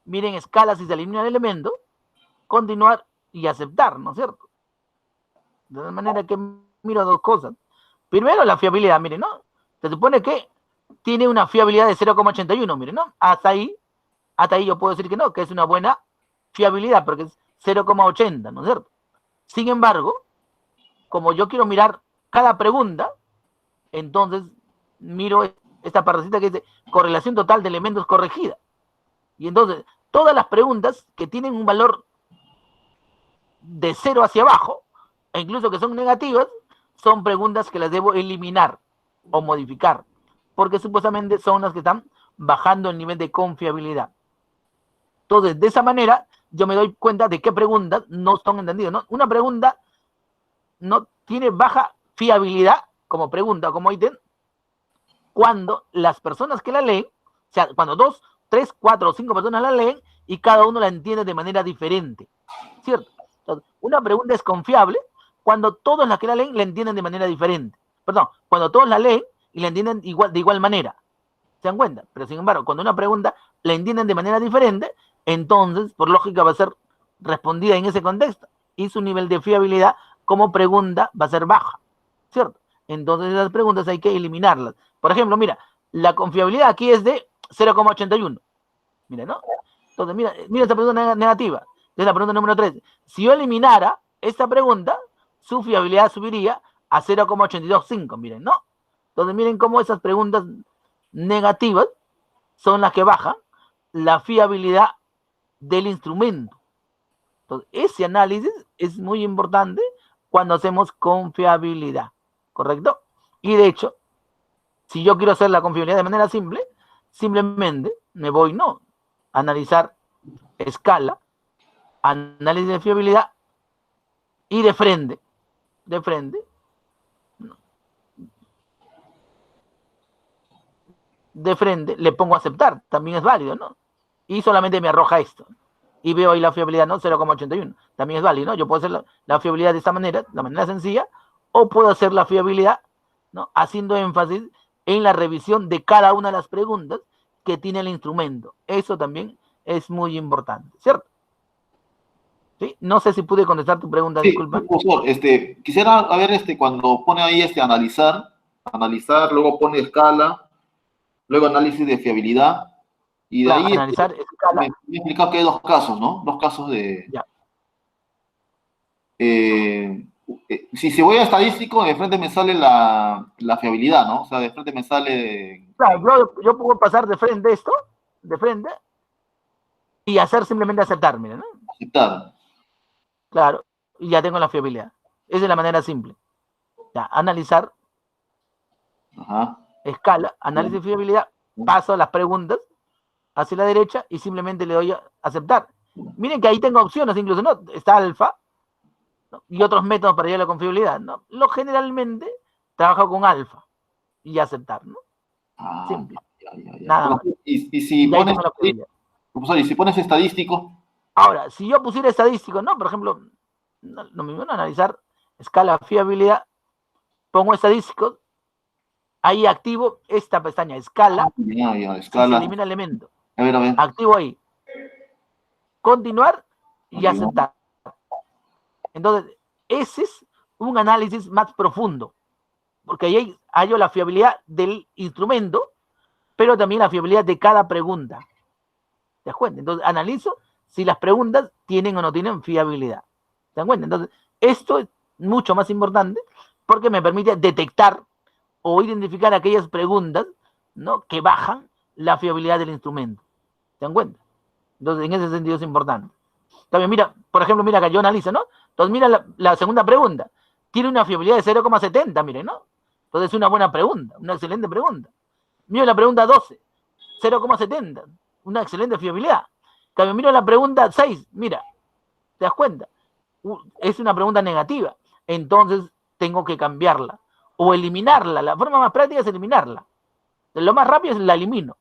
miren escalas y se elimina el elemento, continuar y aceptar, ¿no es cierto? De tal manera que miro dos cosas. Primero, la fiabilidad, miren, ¿no? Se supone que tiene una fiabilidad de 0,81, miren, ¿no? Hasta ahí yo puedo decir que no, que es una buena fiabilidad, porque es 0,80, ¿no es cierto? Sin embargo, como yo quiero mirar cada pregunta, entonces miro esta partecita que dice correlación total de elementos corregida. Y entonces, todas las preguntas que tienen un valor de 0 hacia abajo, e incluso que son negativas, son preguntas que las debo eliminar o modificar, porque supuestamente son las que están bajando el nivel de confiabilidad. Entonces, de esa manera, yo me doy cuenta de qué preguntas no son entendidas, ¿no? Una pregunta no tiene baja fiabilidad como pregunta, como ítem, cuando las personas que la leen, o sea, cuando 2, 3, 4 o 5 personas la leen y cada uno la entiende de manera diferente, ¿cierto? Entonces, una pregunta es confiable cuando todos las que la leen la entienden de manera diferente. Perdón, cuando todos la leen y la entienden de igual manera. ¿Se dan cuenta? Pero sin embargo, cuando una pregunta la entienden de manera diferente, entonces, por lógica, va a ser respondida en ese contexto y su nivel de fiabilidad como pregunta va a ser baja, ¿cierto? Entonces, esas preguntas hay que eliminarlas. Por ejemplo, mira, la confiabilidad aquí es de 0,81. Mira, ¿no? Entonces, mira esta pregunta negativa. Es la pregunta número 3. Si yo eliminara esta pregunta, su fiabilidad subiría a 0,825, miren, ¿no? Entonces, miren cómo esas preguntas negativas son las que bajan la fiabilidad del instrumento. Entonces, ese análisis es muy importante cuando hacemos confiabilidad, ¿correcto? Y de hecho, si yo quiero hacer la confiabilidad de manera simple, simplemente me voy, no, a analizar escala, análisis de fiabilidad y de frente, le pongo aceptar, también es válido, ¿no? Y solamente me arroja esto. Y veo ahí la fiabilidad, ¿no? 0,81. También es válido, ¿no? Yo puedo hacer la fiabilidad de esta manera, de manera sencilla, o puedo hacer la fiabilidad ¿no? Haciendo énfasis en la revisión de cada una de las preguntas que tiene el instrumento. Eso también es muy importante, ¿cierto? ¿Sí? No sé si pude contestar tu pregunta, Sí, disculpa. profesor, quisiera a ver, cuando pone ahí analizar, luego pone escala, luego análisis de fiabilidad, y de Claro, ahí analizar escala. me he explicado que hay dos casos, ¿no? Dos casos de... Ya. Si se voy a estadístico, de frente me sale la fiabilidad, ¿no? O sea, de frente me sale Claro, yo puedo pasar de frente esto, de frente, y hacer simplemente aceptar, miren, ¿no? aceptar. Claro, y ya tengo la fiabilidad. Esa es la manera simple. Ya, analizar, Ajá. escala, análisis de fiabilidad, paso a las preguntas hacia la derecha y simplemente le doy a aceptar. Miren que ahí tengo opciones, incluso, ¿no? Está alfa, ¿no? Y otros métodos para llegar a la confiabilidad, ¿no? Lo generalmente trabajo con alfa y aceptar, ¿no? Ah, Simple. ya. Nada más. Y si Y ahí pones, tengo la fiabilidad. profesor, y si pones estadístico, Ahora, si yo pusiera estadístico, ¿no? Por ejemplo, no me van a analizar escala fiabilidad, pongo estadísticos, ahí activo esta pestaña, escala, ya, y se escala. elimina elemento. A ver. Activo ahí. Continuar y Continuar. aceptar. Entonces, ese es un análisis más profundo, porque ahí hallo la fiabilidad del instrumento, pero también la fiabilidad de cada pregunta. ¿Te das cuenta? Entonces, analizo si las preguntas tienen o no tienen fiabilidad. ¿Te das cuenta? Entonces, esto es mucho más importante porque me permite detectar o identificar aquellas preguntas, ¿no?, que bajan la fiabilidad del instrumento. ¿Se dan cuenta? Entonces, en ese sentido es importante. También, mira, por ejemplo, mira que yo analizo, ¿no? Entonces, mira la segunda pregunta. Tiene una fiabilidad de 0,70, miren, ¿no? Entonces, es una buena pregunta, una excelente pregunta. Mira la pregunta 12, 0,70, una excelente fiabilidad. También mira la pregunta 6, mira, ¿te das cuenta? Es una pregunta negativa. Entonces, tengo que cambiarla o eliminarla. La forma más práctica es eliminarla. Lo más rápido es la elimino.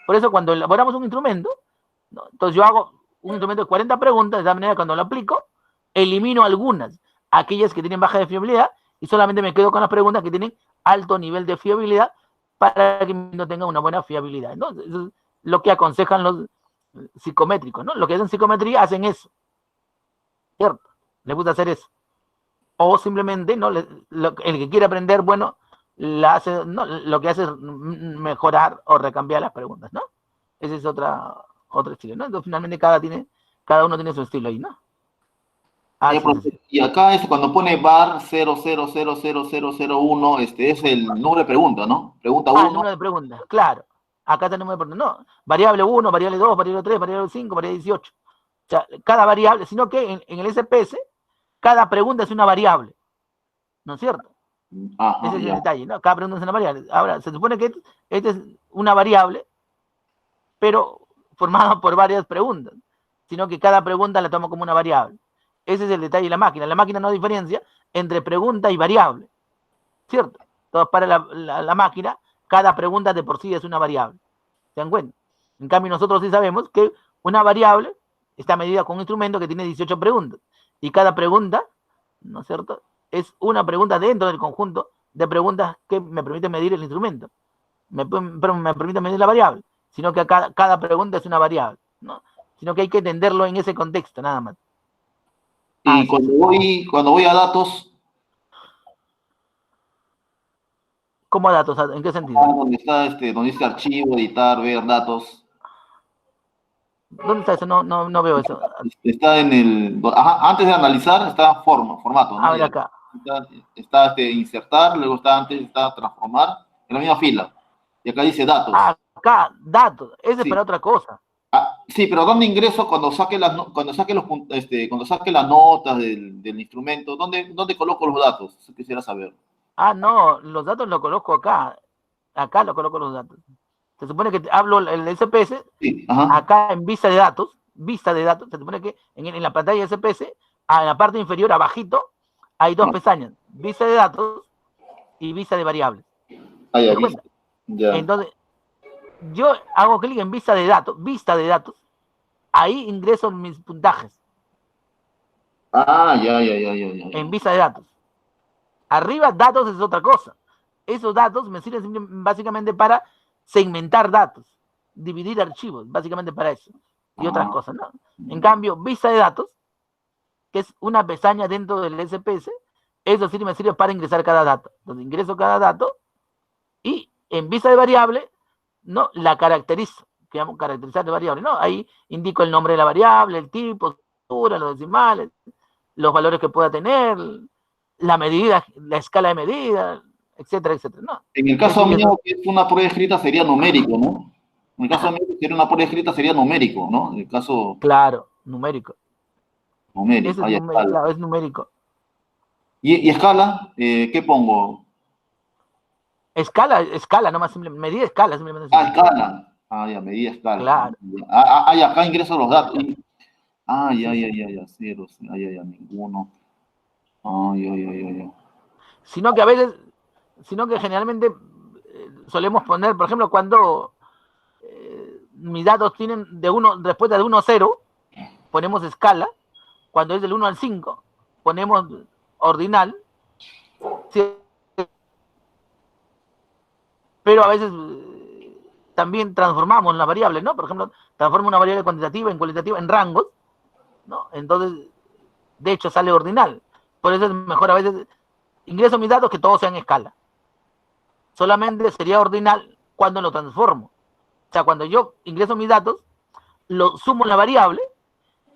Por eso, cuando elaboramos un instrumento, ¿no?, entonces yo hago un instrumento de 40 preguntas, de esa manera cuando lo aplico, elimino algunas, aquellas que tienen baja de fiabilidad, y solamente me quedo con las preguntas que tienen alto nivel de fiabilidad para que no tengan una buena fiabilidad. Entonces, eso es lo que aconsejan los psicométricos, ¿no? Lo que hacen psicometría hacen eso, ¿cierto? Les gusta hacer eso. O simplemente, ¿no?, el que quiere aprender, bueno, ¿no?, lo que hace es mejorar o recambiar las preguntas, ¿no? Ese es otro estilo, ¿no? Entonces, finalmente cada uno tiene su estilo ahí, ¿no? Y acá cuando pone bar 00000001, es el número de pregunta, ¿no? Pregunta 1. El número de preguntas, claro. Acá está el número de preguntas. No, variable 1, variable 2, variable 3, variable 5, variable 18. O sea, cada variable, sino que en el SPS, cada pregunta es una variable. ¿No es cierto? Ajá, ese es el detalle, ¿no? Cada pregunta es una variable. Ahora, se supone que esta es una variable, pero formada por varias preguntas, sino que cada pregunta la tomo como una variable. Ese es el detalle de la máquina. La máquina no diferencia entre pregunta y variable, ¿cierto? Entonces, para la máquina, cada pregunta de por sí es una variable. ¿Se dan cuenta? En cambio, nosotros sí sabemos que una variable está medida con un instrumento que tiene 18 preguntas. Y cada pregunta, ¿no es cierto?, es una pregunta dentro del conjunto de preguntas que me permite medir el instrumento. Me permite medir la variable. Sino que cada pregunta es una variable, ¿no? Sino que hay que entenderlo en ese contexto, nada más. Y cuando voy a datos... ¿Cómo datos? ¿En qué sentido? Donde dice archivo, editar, ver datos. ¿Dónde está eso? No veo eso. Está en el... Ajá, antes de analizar está formato, ¿no? A ver acá. Está insertar, luego está transformar, en la misma fila. Y acá dice datos. Acá, datos. Ese Sí. es para otra cosa. Sí, pero ¿dónde ingreso cuando saque las notas del instrumento? ¿Dónde coloco los datos? Eso quisiera saber. No, los datos los coloco acá. Acá lo coloco los datos. Se supone que hablo el SPS, Sí, ajá. acá en vista de datos, se supone que en la pantalla de SPS, en la parte inferior, abajito, hay dos pestañas, vista de datos y vista de variables. Ya, ya. Entonces, yo hago clic en vista de datos, ahí ingreso mis puntajes. Ya. En vista de datos. Arriba, datos es otra cosa. esos datos me sirven básicamente para segmentar datos, dividir archivos, básicamente para eso, y otras cosas, ¿no? En cambio, vista de datos, que es una pestaña dentro del SPS, eso sí me sirve para ingresar cada dato. Entonces ingreso cada dato y en vista de variable, ¿no? La caracterizo, que llamo caracterizar de variable, ¿no? Ahí indico el nombre de la variable, el tipo, los decimales, los valores que pueda tener, la medida, la escala de medida, etcétera, etcétera, ¿no? En el caso mío, que es una prueba escrita, sería numérico, ¿no? En el caso mío, que era una prueba escrita, sería numérico, ¿no? En el caso Claro, numérico. numérico, Ese es ahí numérico, escala. claro, es numérico. ¿Y escala? ¿Qué pongo? Escala, nomás, medida escala, simplemente. Escala. Ya, medida escala. Claro. Ya, acá ingreso los datos. Ya, cero, ya, ninguno. Ya. Sino que a veces, sino que generalmente solemos poner, por ejemplo, cuando mis datos tienen respuesta de 1 a 0, ponemos escala. Cuando es del 1 al 5, ponemos ordinal. Pero a veces también transformamos la variable, ¿no? Por ejemplo, transformo una variable cuantitativa en cualitativa en rangos, ¿no? Entonces, de hecho, sale ordinal. Por eso es mejor a veces ingreso mis datos que todos sean escala. Solamente sería ordinal cuando lo transformo. O sea, cuando yo ingreso mis datos, lo sumo en la variable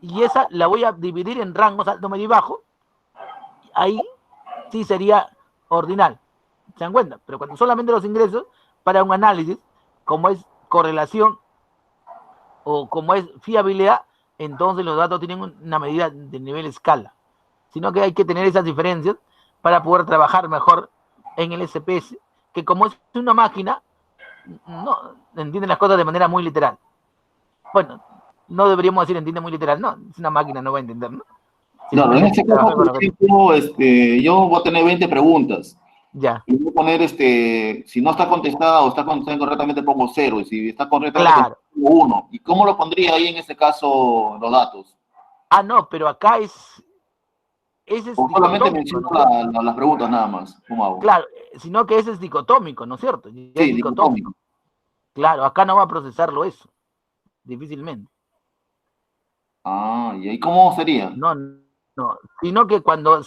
y esa la voy a dividir en rangos alto, medio y bajo. Ahí sí sería ordinal. ¿Se dan cuenta? Pero cuando solamente los ingresos para un análisis, como es correlación o como es fiabilidad, entonces los datos tienen una medida de nivel escala. Sino que hay que tener esas diferencias para poder trabajar mejor en el SPS, que como es una máquina, no entiende las cosas de manera muy literal. Bueno, no deberíamos decir entiende muy literal, no, es una máquina, no va a entender, ¿no? Claro, en este caso, por ejemplo, yo voy a tener 20 preguntas. Ya. Y voy a poner, si no está contestada o está contestada incorrectamente, pongo 0. Y si está correctamente, Claro. pongo 1. ¿Y cómo lo pondría ahí en ese caso los datos? No, pero acá ese es O solamente dicotómico, menciono ¿no? las preguntas nada más. ¿Cómo hago? Claro, sino que ese es dicotómico, ¿no es cierto? Ya Sí, es dicotómico. Claro, acá no va a procesarlo eso, difícilmente. ¿Y ahí cómo sería? No, sino que cuando